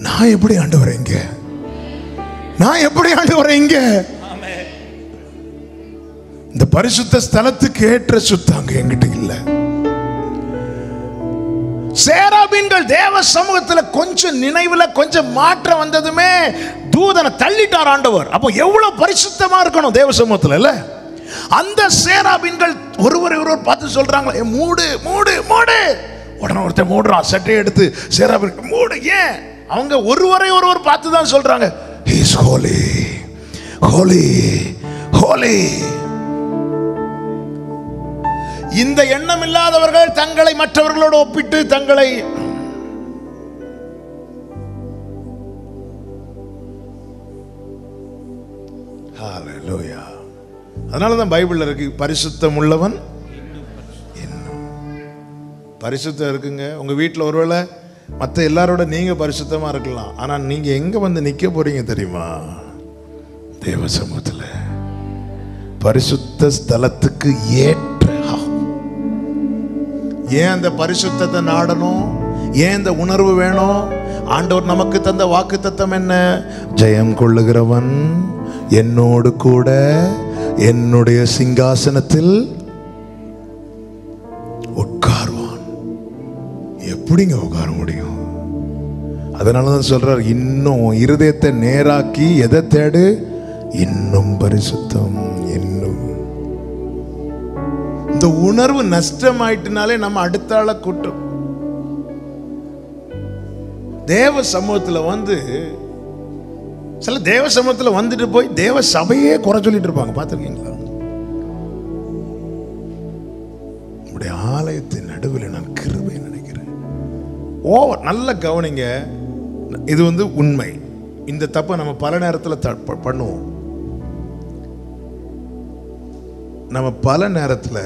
நான் எப்படி ஆண்டவரே இங்க, நான் எப்படி ஆண்டவரே இங்க? இந்த பரிசுத்த ஸ்தலத்துக்கு ஏற்ற சுத்தாங்க என்கிட்ட இல்ல. சேராபீன்கள் தேவ சமூகத்துல கொஞ்சம் நினைவுல கொஞ்சம் மாற்றம் வந்ததுமே தூதனை தள்ளிட்டார் ஆண்டவர். அப்போ எவ்வளவு பரிசுத்தமா இருக்கணும் தேவ சமூகத்துல இல்ல? அந்த சேராபீன்கள் ஒருவரை ஒருவர் பார்த்து சொல்றாங்களே, மூடு மூடு மூடு. உடனே ஒருத்தர் மூடுறான், சட்டையை எடுத்து சேராபீன் மூடு. ஏன்? அவங்க ஒருவரை ஒருவர் பார்த்து தான் சொல்றாங்க, he is holy holy holy. இந்த எண்ணம் இல்லாதவர்கள் தங்களை மற்றவர்களோடு ஒப்பிட்டு தங்களை ஹalleluya. அதனாலதான் பைபிள்ல இருக்கு, பரிசுத்தம் உள்ளவன் பரிசுத்தம் இருக்குங்க. உங்க வீட்டில் ஒருவேளை மற்ற எல்லாரோட நீங்க பரிசுத்தமா இருக்கலாம், ஆனா நீங்க எங்க வந்து நிக்க போறீங்க தெரியுமா? தேவ சமூகத்துல பரிசுத்த ஸ்தலத்துக்கு ஏற்ற. ஏன் அந்த பரிசுத்தத்தை நாடணும்? ஏன் இந்த உணர்வு வேணும்? ஆண்டவர் நமக்கு தந்த வாக்குத்தத்தம் என்ன? ஜெயம் கொள்ளுகிறவன் என்னோடு கூட என்னுடைய சிங்காசனத்தில் உட்காருவான். எப்படிங்க உட்கார முடியும்? அதனாலதான் சொல்றார், இன்னும் இருதயத்தை நேராக்கி எதை தேடு? இன்னும் பரிசுத்தம். இன்னும் இந்த உணர்வு நஷ்டமாயிட்டுனாலே நம்ம அடுத்த ஆளை கூட்டம். தேவ சமூகத்துல வந்து சில தேவ சமூகத்துல வந்துட்டு போய் தேவ சபையே குறை சொல்லிட்டு இருப்பாங்க, பார்த்திருக்கீங்களா? நம்முடைய ஆலயத்தின் நடுவில் நான் கிருபை நினைக்கிறேன். ஓவர் நல்ல கவனிங்க, இது வந்து உண்மை. இந்த தப்பை நம்ம பல நேரத்தில் பண்ணுவோம். நம்ம பல நேரத்தில்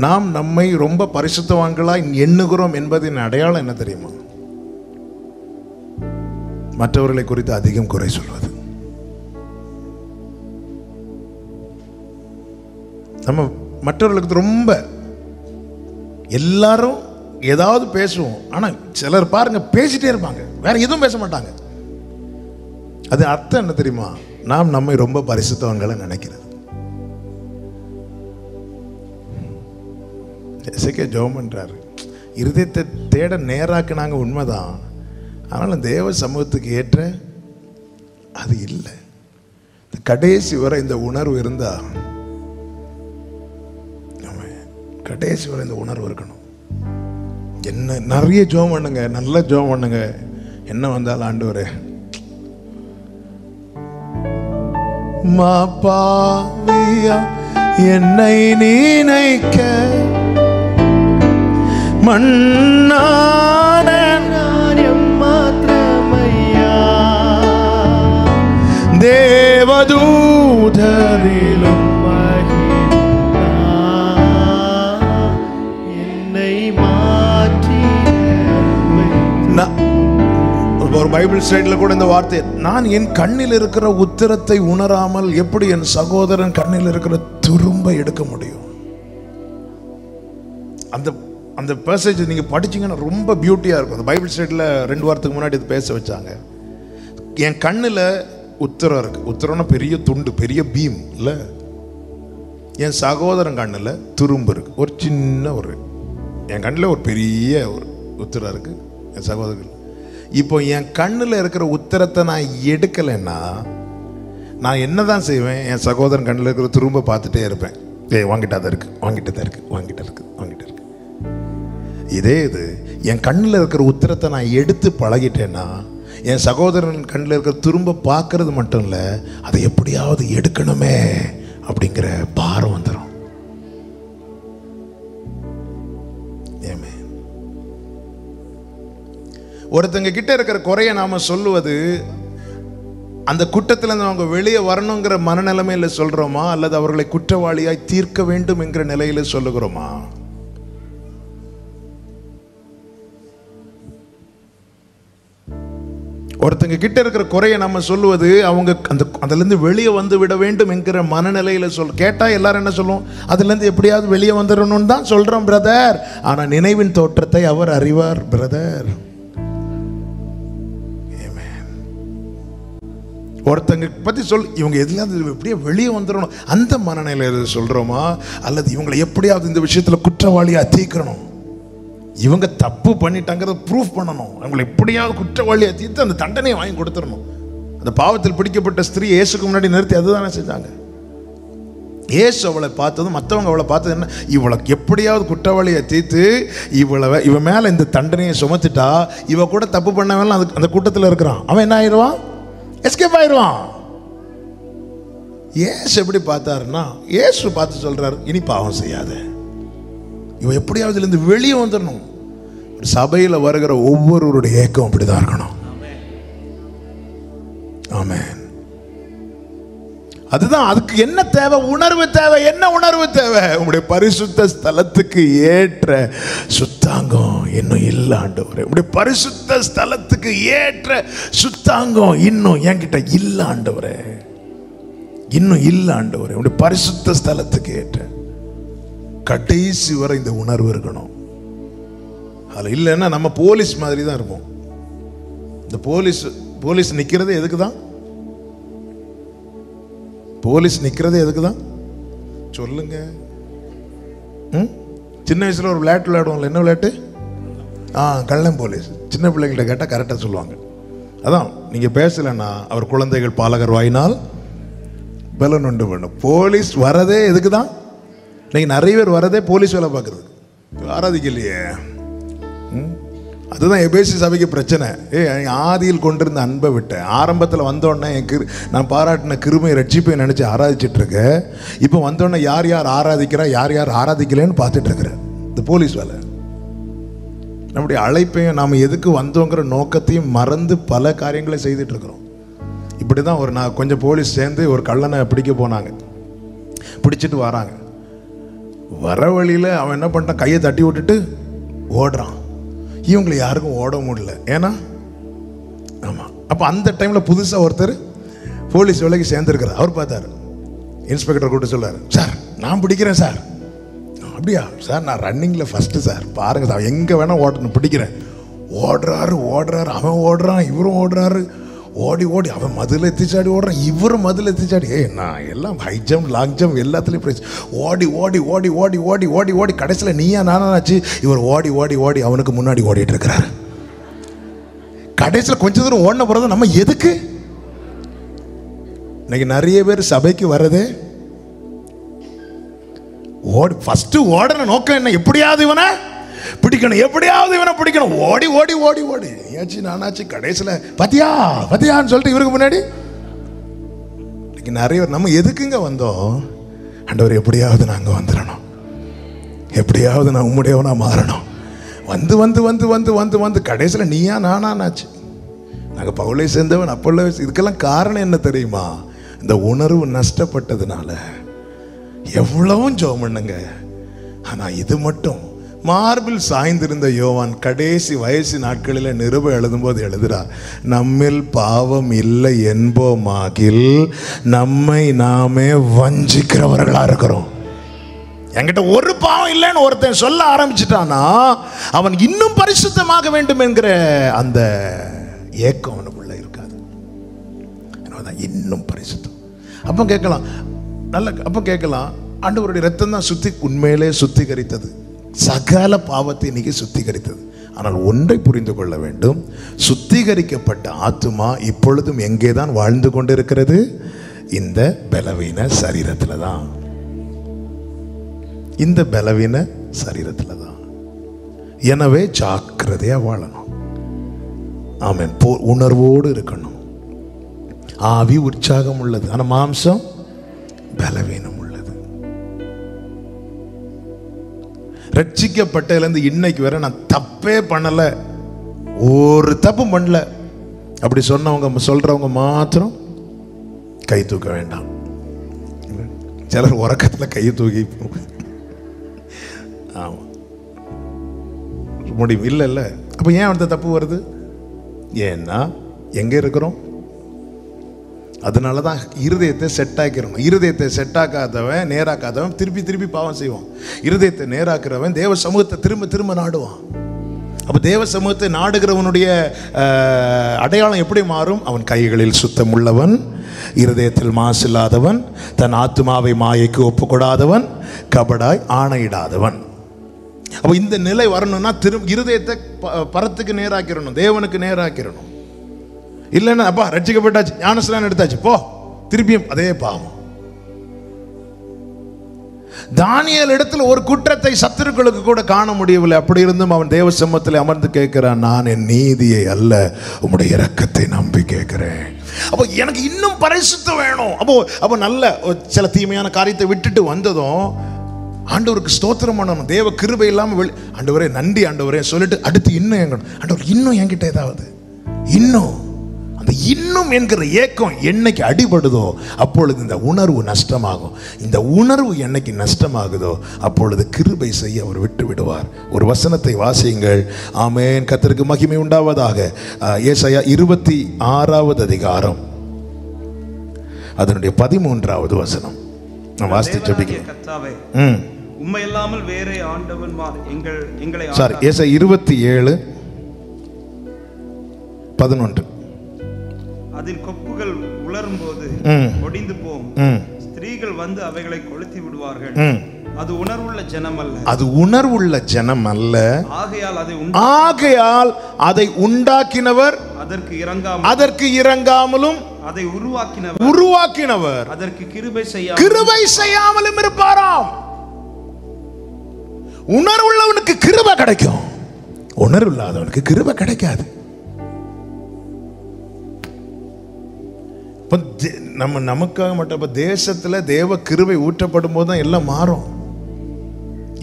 நாம் நம்மை ரொம்ப பரிசுத்தவான்களா எண்ணுகிறோம் என்பதின் அடையாளம் என்ன தெரியுமா? மற்றவர்களை குறித்து அதிகம் குறை சொல்வது. நம்ம மற்றவர்களுக்கு ரொம்ப எல்லாரும் ஏதாவது பேசுவோம், ஆனா சிலர் பாருங்க பேசிட்டே இருப்பாங்க, வேற எதுவும் பேச மாட்டாங்க. அது அர்த்தம் என்ன தெரியுமா? நாம் நம்மை ரொம்ப பரிசுத்தவங்களை நினைக்கிறது. ஜெபம் பண்றாரு, இருதயத்தை தேட நேராக்குனாங்க, உண்மைதான். ஆனாலும் தேவ சமூகத்துக்கு ஏற்ற அது இல்லை. கடைசி வரை இந்த உணர்வு இருந்தா, கடைசி வரை இந்த உணர்வு இருக்கணும். என்ன நிறைய ஜெபம் பண்ணுங்க, நல்ல ஜெபம் பண்ணுங்க, என்ன வந்தாலும் ஆண்டவரே மாபாவியா என்னை நினைக்க மன்னான மாத்திரமையா தேவதூதரிலும் என்னை மாற்றி. ஒரு பைபிள் சைடுல கூட இந்த வார்த்தை, நான் என் கண்ணில் இருக்கிற உத்திரத்தை உணராமல் எப்படி என் சகோதரன் கண்ணில் இருக்கிற துரும்ப எடுக்க முடியும்? அந்த அந்த பேசேஜ் நீங்க படிச்சீங்கன்னா ரொம்ப பியூட்டியா இருக்கும். அந்த பைபிள் சைடுல 2 வாரத்துக்கு முன்னாடி இது பேச வச்சாங்க. என் கண்ணில் உத்திரம் இருக்கு, உத்திரம்னா பெரிய துண்டு, பெரிய பீம் இல்ல. என் சகோதரன் கண்ணில் துரும்பு இருக்கு, ஒரு சின்ன என் கண்ணில் ஒரு பெரிய ஒரு உத்திரம் இருக்கு என் சகோதரன். இப்போ என் கண்ணில் இருக்கிற உத்திரத்தை நான் எடுக்கலைன்னா நான் என்னதான் செய்வேன்? என் சகோதரன் கண்ணில் இருக்கிற துரும்ப பார்த்துட்டே இருப்பேன். வாங்கிட்டா தான் இருக்கு, வாங்கிட்டு தான் இருக்கு, வாங்கிட்டு இருக்கு, வாங்கிட்டு இருக்கு. இதே இது என் கண்ணில் இருக்கிற உத்திரத்தை நான் எடுத்து பழகிட்டேன்னா என் சகோதரன் கண்ணில் இருக்கிற துரும்ப பார்க்கறது மட்டும் இல்லை, அதை எப்படியாவது எடுக்கணுமே அப்படிங்கிற பாரம் வந்துடும். ஒருத்தங்க கிட்ட இருக்கிற குறைய நாம சொல்லுவது அந்த குற்றத்திலிருந்து அவங்க வெளியே வரணுங்கிற மனநிலைமையில சொல்றோமா, அல்லது அவர்களை குற்றவாளியாய் தீர்க்க வேண்டும் என்கிற நிலையில சொல்லுகிறோமா? ஒருத்தங்க கிட்ட இருக்கிற குறைய நம்ம சொல்லுவது அவங்க அதுல இருந்து வெளியே வந்து விட வேண்டும் என்கிற மனநிலையில கேட்டா எல்லாரும் என்ன சொல்லுவோம், அதுல இருந்து எப்படியாவது வெளியே வந்துடணும்னு தான் சொல்றோம் பிரதர். ஆனா நினைவின் தோற்றத்தை அவர் அறிவார் பிரதர். ஒருத்தங்க பத்தி இவங்க எதுல எப்படியா வெளியே வந்துடணும் அந்த மனநிலையில சொல்றோமா, அல்லது இவங்களை எப்படியாவது இந்த விஷயத்துல குற்றவாளியா தீர்க்கணும், இவங்க தப்பு பண்ணிட்டாங்கிறத ப்ரூஃப் பண்ணணும், அவங்களை எப்படியாவது குற்றவாளியை தீர்த்து அந்த தண்டனையை வாங்கி கொடுத்துடணும். அந்த பாவத்தில் பிடிக்கப்பட்ட ஸ்திரீ இயேசுக்கு முன்னாடி நிறுத்தி அதுதானே செஞ்சாங்க. இயேசு அவளை பார்த்ததும் மற்றவங்க அவளை பார்த்தது என்ன, இவளை எப்படியாவது குற்றவாளியை தீர்த்து இவன் மேல இந்த தண்டனையை சுமத்திட்டா இவ கூட தப்பு பண்ணவன் அந்த கூட்டத்தில் இருக்கிறான், அவன் என்ன ஆயிடுவான், எஸ்கேப் ஆயிடுவான். இயேசு எப்படி பார்த்தாருன்னா, இயேசு பார்த்து சொல்றாரு, இனி பாவம் செய்யாத, இவன் எப்படியாவது இருந்து வெளியே வந்துடணும். சபையில் வருகிற ஒவ்வொருவருடைய ஏக்கம் அப்படிதான் இருக்கணும். ஆமென். அதுதான். அதுக்கு என்ன தேவை? உணர்வு தேவை. என்ன உணர்வு தேவை? உங்களுடைய பரிசுத்த ஸ்தலத்துக்கு ஏற்ற சுத்தாங்கம் இன்னும் இல்ல ஆண்டவரே. உங்களுடைய பரிசுத்த ஸ்தலத்துக்கு ஏற்ற சுத்தாங்கம் இன்னும் என்கிட்ட இல்ல ஆண்டவரே, இன்னும் இல்ல ஆண்டவரே. உங்களுடைய பரிசுத்த ஸ்தலத்துக்கு ஏற்ற கடைசி வரை இந்த உணர்வு இருக்கணும். அதில் இல்லைன்னா நம்ம போலீஸ் மாதிரி தான் இருப்போம். இந்த போலீஸ் நிற்கிறது எதுக்கு தான்? போலீஸ் நிற்கிறது எதுக்கு தான் சொல்லுங்க? சின்ன வயசுல ஒரு விளையாட்டு விளையாடுவாங்கல்ல, என்ன விளையாட்டு? கள்ளம் போலீஸ். சின்ன பிள்ளைங்கள்ட்ட கேட்டால் கரெக்டாக சொல்லுவாங்க. அதான் நீங்கள் பேசலைன்னா அவர் குழந்தைகள் பாலகர் வாயினால் பலன் உண்டு பண்ணும். போலீஸ் வரதே எதுக்கு தான்? இன்னைக்கு நிறைய பேர் வரதே போலீஸ் வேலை பார்க்குறது, ஆராதிக்கலையே. அதுதான் எபேசி சபைக்கு பிரச்சனை. ஆதியில் கொண்டிருந்த அன்பை விட்டேன். ஆரம்பத்தில் வந்தோடனே நான் பாராட்டின கிருபை ரட்சிப்பை நினச்சி ஆராதிச்சுட்டு இருக்கேன். இப்போ வந்தோடனே யார் யார் ஆராதிக்கிறா யார் யார் ஆராதிக்கலன்னு பார்த்துட்டு இருக்கிறேன். இந்த போலீஸ் வேலை. நம்முடைய அழைப்பையும் நாம் எதுக்கு வந்தோங்கிற நோக்கத்தையும் மறந்து பல காரியங்களை செய்துட்டு இருக்கிறோம். இப்படி தான் நான் கொஞ்சம் போலீஸ் சேர்ந்து ஒரு கள்ளனை பிடிக்க போனாங்க. பிடிச்சிட்டு வராங்க. வர வழியில் அவன் என்ன பண்ணிட்டான், கையை தட்டி விட்டுட்டு ஓடுறான். இவங்களை யாருக்கும் ஓட முடியல. ஏன்னா ஆமாம். அப்போ அந்த டைமில் புதுசாக ஒருத்தர் போலீஸ் வேலைக்கு சேர்ந்துருக்கிறார். அவர் பார்த்தார், இன்ஸ்பெக்டர் கூப்பிட்டு சொல்றாரு, சார் நான் பிடிக்கிறேன் சார். அப்படியா சார், நான் ரன்னிங்கில் ஃபஸ்ட்டு சார், பாருங்கள் சார், எங்கே வேணால் ஓடணும், பிடிக்கிறேன். ஓடுறாரு, அவன் ஓடுறான், இவரும் ஓடுறாரு. ஓடி அவன் மதில் எத்திச்சாடி ஓடுறான், இவரும் மதில் எத்திச்சாடி. நான் எல்லாம் ஹை ஜம்ப் லாங் ஜம்ப் எல்லாத்துலேயும் பிடிச்சி ஓடி ஓடி ஓடி ஓடி ஓடி ஓடி ஓடி கடைசியில் நீயா நானாச்சு. இவர் ஓடி ஓடி ஓடி அவனுக்கு முன்னாடி ஓடிட்டு இருக்கிறாரு. கடைசியில் கொஞ்ச தூரம் ஓடின போகிறது நம்ம எதுக்கு? இன்னைக்கு நிறைய பேர் சபைக்கு வர்றதே ஃபஸ்ட்டு ஓடுற நோக்கம் என்ன, எப்படியாவது இவனை பிடிக்கணும், எப்படியாவது இவனை பிடிக்கணும். ஓடி ஓடி ஓடி ஓடி ஏச்சு நானாச்சு. கடைசியில் பத்தியான்னு சொல்லிட்டு இவருக்கு முன்னாடி நிறைய நம்ம எதுக்குங்க வந்தோம்? ஆண்டவர் எப்படியாவது நாங்கள் வந்துடணும், எப்படியாவது நான் உம்முடையவனா மாறணும். வந்து வந்து வந்து வந்து வந்து வந்து கடைசியில் நீயா நானாச்சு. நாங்கள் பவுலை சேர்ந்தவன் அப்போல்ல. இதுக்கெல்லாம் காரணம் என்ன தெரியுமா? இந்த உணர்வு நஷ்டப்பட்டதுனால. எவ்வளவும் ஜெபம் பண்ணுங்க, ஆனால் இது மட்டும். மார்பில் சாய்ந்திருந்த யோவான் கடைசி வயசு நாட்களில் நிருபம் எழுதும்போது எழுதுறார், நம்மில் பாவம் இல்லை என்போமாகில் நம்மை நாமே வஞ்சிக்கிறவர்களா இருக்கிறோம். என்கிட்ட ஒரு பாவம் இல்லைன்னு ஒருத்தன் சொல்ல ஆரம்பிச்சிட்டானா அவன் இன்னும் பரிசுத்தமாக வேண்டும் என்கிற அந்த ஏக்கம் அவனுக்குள்ள இருக்காது. இன்னும் பரிசுத்தம். அப்போ கேட்கலாம், ஆண்டவருடைய ரத்தம் தான் உண்மையிலே சுத்திகரித்தது, சகல பாவத்தை இன்னைக்கு சுத்திகரித்தது. ஆனால் ஒன்றை புரிந்து கொள்ள வேண்டும், சுத்திகரிக்கப்பட்ட ஆத்துமா இப்பொழுதும் எங்கே தான் வாழ்ந்து கொண்டிருக்கிறது? இந்த பலவீன சரீரத்தில் தான். இந்த பலவீன சரீரத்தில் தான். எனவே ஜாக்கிரதையா வாழணும். ஆமென். உணர்வோடு இருக்கணும். ஆவி உற்சாகம் உள்ளது, ஆனால் மாம்சம் பலவீனம் உள்ளது. ரட்சிக்கப்பட்டதுலேருந்து இன்னைக்கு வரை நான் தப்பே பண்ணலை, ஒரு தப்பும் பண்ணல அப்படி சொல்றவங்க மாத்திரம் கை தூக்க வேண்டாம். சிலர் உறக்கத்தில் கையை தூக்கி ஆமாம் முடியும். இல்லை இல்லை, அப்போ ஏன் அந்த தப்பு வருது? ஏன்னா எங்கே இருக்கிறோம்? அதனால தான் இருதயத்தை செட் ஆக்கிடணும். இருதயத்தை செட் ஆக்காதவன், நேராக்காதவன் திருப்பி திருப்பி பாவம் செய்வான். இருதயத்தை நேராக்கிறவன் தேவ சமூகத்தை திரும்ப திரும்ப நாடுவான். அப்போ தேவ சமூகத்தை நாடுகிறவனுடைய அடையாளம் எப்படி மாறும்? அவன் கைகளில் சுத்தம் உள்ளவன், இருதயத்தில் மாசில்லாதவன், தன் ஆத்துமாவை மாயைக்கு ஒப்புக்கொடாதவன், கபடாய் ஆணையிடாதவன். அப்போ இந்த நிலை வரணும்னா இருதயத்தை பரத்துக்கு நேராக்கிடணும், தேவனுக்கு நேராக்கிடணும். இல்லைன்னா அப்பா ரட்சிக்கப்பட்டாச்சு, ஞானஸ்நானம் எடுத்தாச்சு, போ திருப்பியும் அதே பாவம். தானியேல் இடத்துல ஒரு குற்றத்தை சத்துருக்களுக்கு கூட காண முடியவில்லை. அப்படி இருந்தும் அவன் தேவ சமூகத்தில் அமர்ந்து கேட்கிறான், நான் என் நீதியை அல்ல உம்முடைய இரக்கத்தை நம்பி கேட்கிறேன். அப்போ எனக்கு இன்னும் பரிசுத்தம் வேணும். அப்போ நல்ல சில தீமையான காரியத்தை விட்டுட்டு வந்ததும் ஆண்டவருக்கு ஸ்தோத்திரம் பண்ணணும். தேவ கிருபை இல்லாமல் ஆண்டவரே நன்றி ஆண்டவரே சொல்லிட்டு அடுத்து இன்னும் எங்க ஆண்டவர் இன்னும் என்கிட்ட ஏதாவது இன்னும் அந்த இன்னும் என்கிற ஏக்கம் என்னைக்கு அடிபடுதோ அப்பொழுது இந்த உணர்வு நஷ்டமாகும். இந்த உணர்வு என்னைக்கு நஷ்டமாகுதோ அப்பொழுது கிருபை செய்ய அவர் விட்டு விடுவார். ஒரு வசனத்தை வாசியுங்கள். ஆமென். கர்த்தருக்கு மகிமை உண்டாவதாக. ஏசாயா 26வது அதிகாரம் அதனுடைய 13வது வசனம் நான் வாசித்து ஜெபிக்கிறேன். உம்மை இல்லாமல் வேறே ஆண்டவன்மார் எங்களை சாரி ஏசாயா 27:11 அதில் கொப்புகள் உலரும் போது ஒடிந்து போம், ஸ்திரீகள் வந்து அவைகளை கொளுத்தி விடுவார்கள். அது உணர்வுள்ள ஜனம் அல்ல, அது உணர்வுள்ள ஜனம் அல்ல. ஆகையால் அதை உண்டாக்கினவர் அதற்கு இறங்காமலும் அதை உருவாக்கினவர் அதற்கு கிருபை செய்யாமலும் இருப்பாராம். உணர்வுள்ளவனுக்கு கிருபை கிடைக்கும், உணர்வு இல்லாதவனுக்கு கிருபை கிடைக்காது. நமக்காக மட்டும் தேசத்துல தேவ கிருபை ஊற்றப்படும் போது தான் எல்லாம் மாறும்.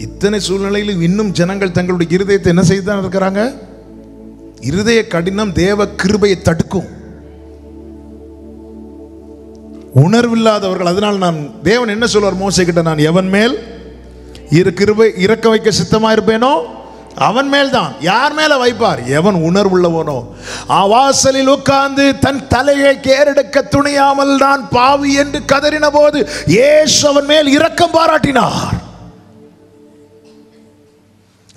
இத்தனை சூழ்நிலையில் இன்னும் ஜனங்கள் தங்களுடைய இருதயத்தை என்ன செய்துதான் இருக்கிறாங்க? இருதய கடினம் தேவ கிருபையை தடுக்கும். உணர்வில்லாதவர்கள். அதனால் நான் தேவன் என்ன சொல்வார் மோசே கிட்ட, நான் எவன் மேல் கிருபை இறக்க வைக்க சித்தமா இருப்பேனோ அவன் மேல் தான். யார் மேல வைப்பார்? எவன் உணர்வுள்ளவனோ. வாசலில் உட்கார்ந்து தன் தலையை கேரெடுக்க துணியாமல் நான் பாவி என்று கதறின போது இயேசு அவன் மேல் இரக்கம் பாராட்டினார்.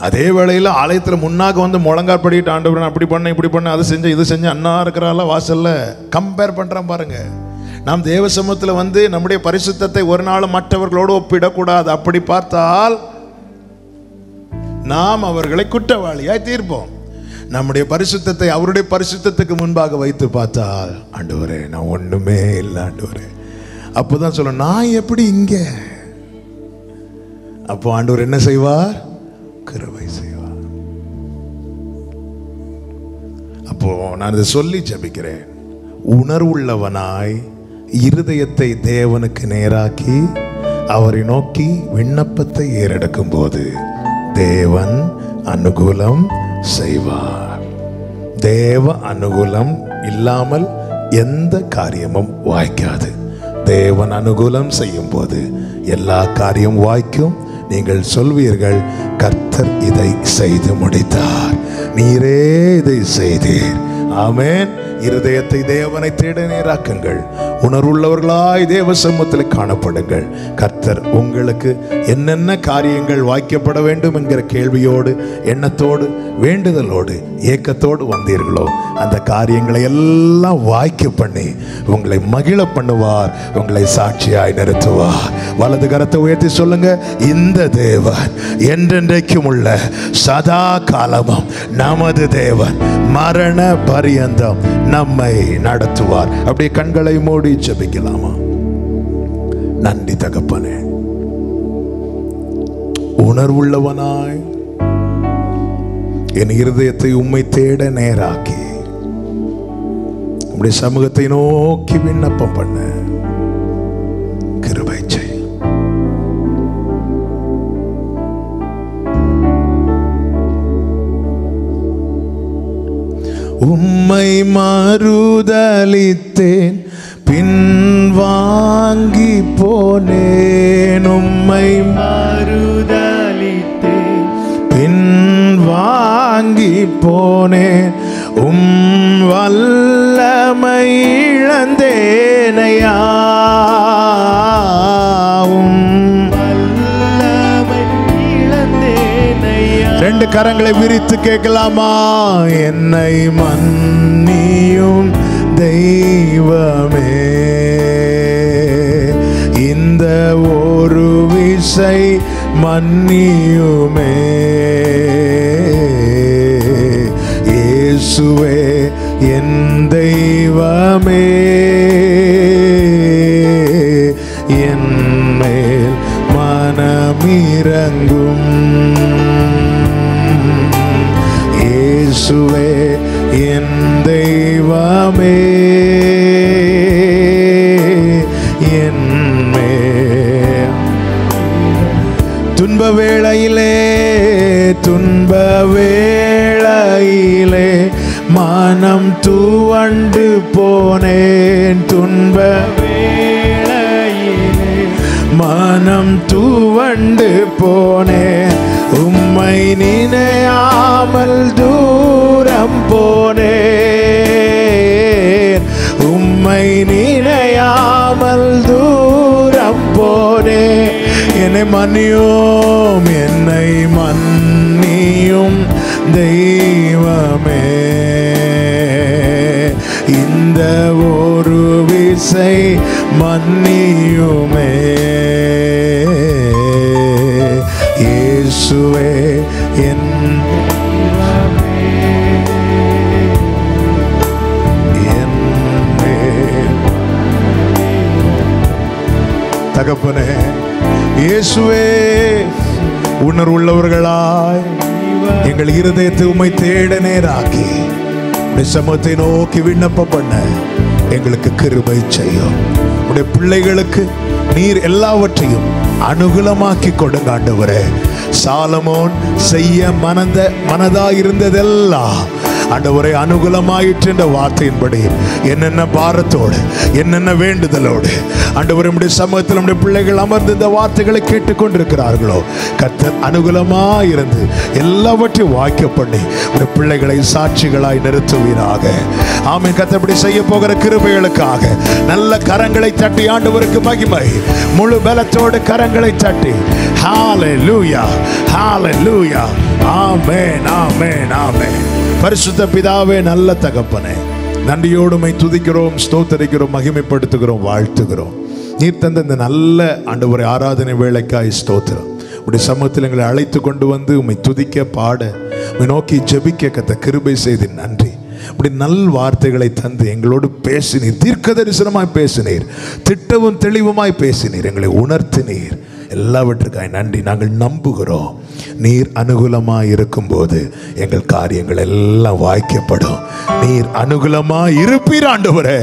அதே வேளையில் ஆலயத்தில் முன்னாக வந்து முழங்கால் படிட்டு ஆண்டவர் அப்படி பண்ண இப்படி பண்ண அது செஞ்ச இது செஞ்ச அண்ணா இருக்கிறால வாசல்ல கம்பேர் பண்றான் பாருங்க. நாம் தேவ சமூகத்தில் வந்து நம்முடைய பரிசுத்தத்தை ஒரு நாள் மற்றவர்களோடு ஒப்பிடக்கூடாது. அப்படி பார்த்தால் நாம் அவர்களை குற்றவாளியாய் தீர்ப்போம். நம்முடைய பரிசுத்தத்தை அவருடைய பரிசுத்தத்துக்கு முன்பாக வைத்து பார்த்தால் ஆண்டவரே நான் ஒண்ணுமே இல்லை ஆண்டவரே, அப்போதான் சொல்ல நான் எப்படி இங்க. அப்போ ஆண்டவர் என்ன செய்வார்? கிருபை செய்வார். அப்போ நான் இதை சொல்லி ஜெபிக்கிறேன். உணர்வுள்ளவனாய் இருதயத்தை தேவனுக்கு நேராக்கி அவரை நோக்கி விண்ணப்பத்தை ஏறெடுக்கும் போது தேவன் அனுகூலம் செய்வார். தேவ அனுகூலம் இல்லாமல் எந்த காரியமும் வாய்க்காது. தேவன் அனுகூலம் செய்யும் போது எல்லா காரியம் வாய்க்கும். நீங்கள் சொல்வீர்கள், கர்த்தர் இதை செய்து முடித்தார், நீரே இதை செய்தீர். ஆமென். இருதயத்தை தேவனை தேட நேராக்குங்கள். உணர்வுள்ளவர்களாய் தேவ சமூகத்தில் காணப்படுங்கள். கர்த்தர் உங்களுக்கு என்னென்ன காரியங்கள் வாய்க்கப்பட வேண்டும் என்கிற கேள்வியோடு எண்ணத்தோடு வேண்டுதலோடு ஏக்கத்தோடு வந்தீர்களோ அந்த காரியங்களை எல்லாம் வாய்க்க பண்ணி உங்களை மகிழ பண்ணுவார், உங்களை சாட்சியாய் நிறுத்துவார். வலது கரத்தை உயர்த்தி சொல்லுங்க, இந்த தேவன் என்றென்றைக்கும் உள்ள சதா காலமும் நமது தேவன், மரண பரியந்தம் நம்மை நடத்துவார். அப்படியே கண்களை மூடி ஜெபிக்கலாமா? நன்றி தகப்பனே, உணர்வுள்ளவனாய் என் இருதயத்தை உம்மை தேட நேராக்கி உம்முடைய சமூகத்தை நோக்கி விண்ணப்பம் பண்ண கிருபை செய். உம்மை மறுதலித்தேன், பின்வா போனேன், உம்மை மறுதலித்தேன், பின் வாங்கி போனேன், வல்லமை இழந்தேனையா, வல்லமை இழந்தேனையா. ரெண்டு கரங்களை விரித்து கேட்கலாமா? என்னை மன்னியும் தெய்வமே, இந்த ஒரு விசை மன்னியுமே, இயேசுவே என் தெய்வமே, என் மேல் மனமிரங்கும், இயேசுவே என் தெய்வமே, என் மேல். துன்ப வேளையிலே மனம் துவண்டு போனேன், துன்ப வேளையிலே மனம் துவண்டு போனேன், உம்மை நினையாமல் தூரம் போனேன், உம்மை நினையாமல் தூரம் போனேன். என்னை மன்னியும், என்னை மன்னியும் தெய்வமே, இந்த ஒரு விசை மன்னியுமே, இயேசுவே என் தகப்பனே, இயேசுவே உணர்வுள்ளவர்களாய் எங்கள் இருதயத்தை உம்மை தேட நேராக்கி உடைய சமூகத்தை நோக்கி விண்ணப்பம் பண்ண எங்களுக்கு கிருபை செய்யும். உடைய பிள்ளைகளுக்கு நீர் எல்லாவற்றையும் அனுகூலமாக்கி கொடுங்க ஆண்டவரே. சாலமோன் செய்ய மனதாய் இருந்ததெல்லாம் ஆண்டவரே அனுகூலமாயிற்று என்ற வார்த்தையின்படி என்னென்ன பாரத்தோடு என்னென்ன வேண்டுதலோடு ஆண்டவரே நம்முடைய சமூகத்தில் நம்முடைய பிள்ளைகள் அமர்ந்து இந்த வார்த்தைகளை கேட்டுக்கொண்டிருக்கிறார்களோ, கர்த்தர் அனுகூலமாயிருந்து எல்லாவற்றையும் வாய்க்க பண்ணி உடைய பிள்ளைகளை சாட்சிகளாய் நிறுத்துவீராக. ஆமென். கர்த்தர் செய்ய போகிற கிருபைகளுக்காக நல்ல கரங்களை தட்டி ஆண்டவருக்கு மகிமை. முழு பலத்தோடு கரங்களை தட்டி ஹalleluya ஹalleluya ஆமென் ஆமென் ஆமென். பரிசுத்த பிதாவே, நல்ல தகப்பனே, நன்றியோடு உம்மை துதிக்கிறோம், ஸ்தோத்தரிக்கிறோம், மகிமைப்படுத்துகிறோம், வாழ்த்துகிறோம். நீர் தந்த இந்த நல்ல ஆண்டவரே ஆராதனை வேளைக்காய் ஸ்தோத்திரம். உடைய சமூகத்தில் எங்களை அழைத்து கொண்டு வந்து உம்மை துதிக்க, பாட, உம்மை நோக்கி ஜெபிக்க கத்த கிருபை செய்து நன்றி. இப்படி நல் வார்த்தைகளை தந்து எங்களோடு பேசினீர், தீர்க்க தரிசனமாய் பேசினீர், திட்டவும் தெளிவுமாய் பேசினீர், எங்களை உணர்த்தினீர். எல்லாவற்றுக்காய் நன்றி. நாங்கள் நம்புகிறோம் நீர் அனுகூலமாய் இருக்கும்போது எங்கள் காரியங்கள் எல்லாம் வாய்க்கப்படும். நீர் அனுகூலமாய் இருப்பீர் ஆண்டவரே,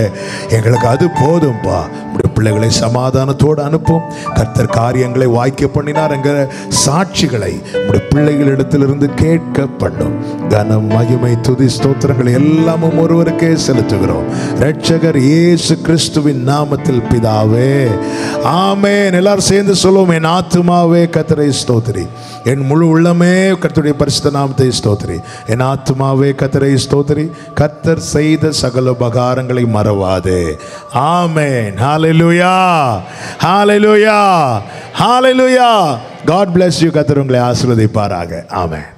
எங்களுக்கு அது போதும்பா. நம்முடைய பிள்ளைகளை சமாதானத்தோடு அனுப்பும். கர்த்தர் காரியங்களை வாய்க்க பண்ணினார் என்கிற சாட்சிகளை நம்முடைய பிள்ளைகளிடத்திலிருந்து கேட்க பண்ணும். கனம், மகிமை, துதி, ஸ்தோத்திரங்கள் எல்லாமும் ஒருவருக்கே செலுத்துகிறோம். இரட்சகர் இயேசு கிறிஸ்துவின் நாமத்தில் பிதாவே, ஆமென். எல்லாரும் சேர்ந்து சொல்லுவோம். என் ஆத்துமாவே கர்த்தரை ஸ்தோத்திரி, என் முழு உள்ளமே கர்த்தருடைய பரிசுத்த நாமத்தை ஸ்தோத்திரி. என் ஆத்துமாவே கர்த்தரை ஸ்தோத்திரி, கர்த்தர் செய்த சகல உபகாரங்களை மறவாதே. ஆமென். ஹalleluya ஹalleluya ஹalleluya. God bless you. கர்த்தர் உங்களை ஆசீர்வதிப்பாராக. ஆமென்.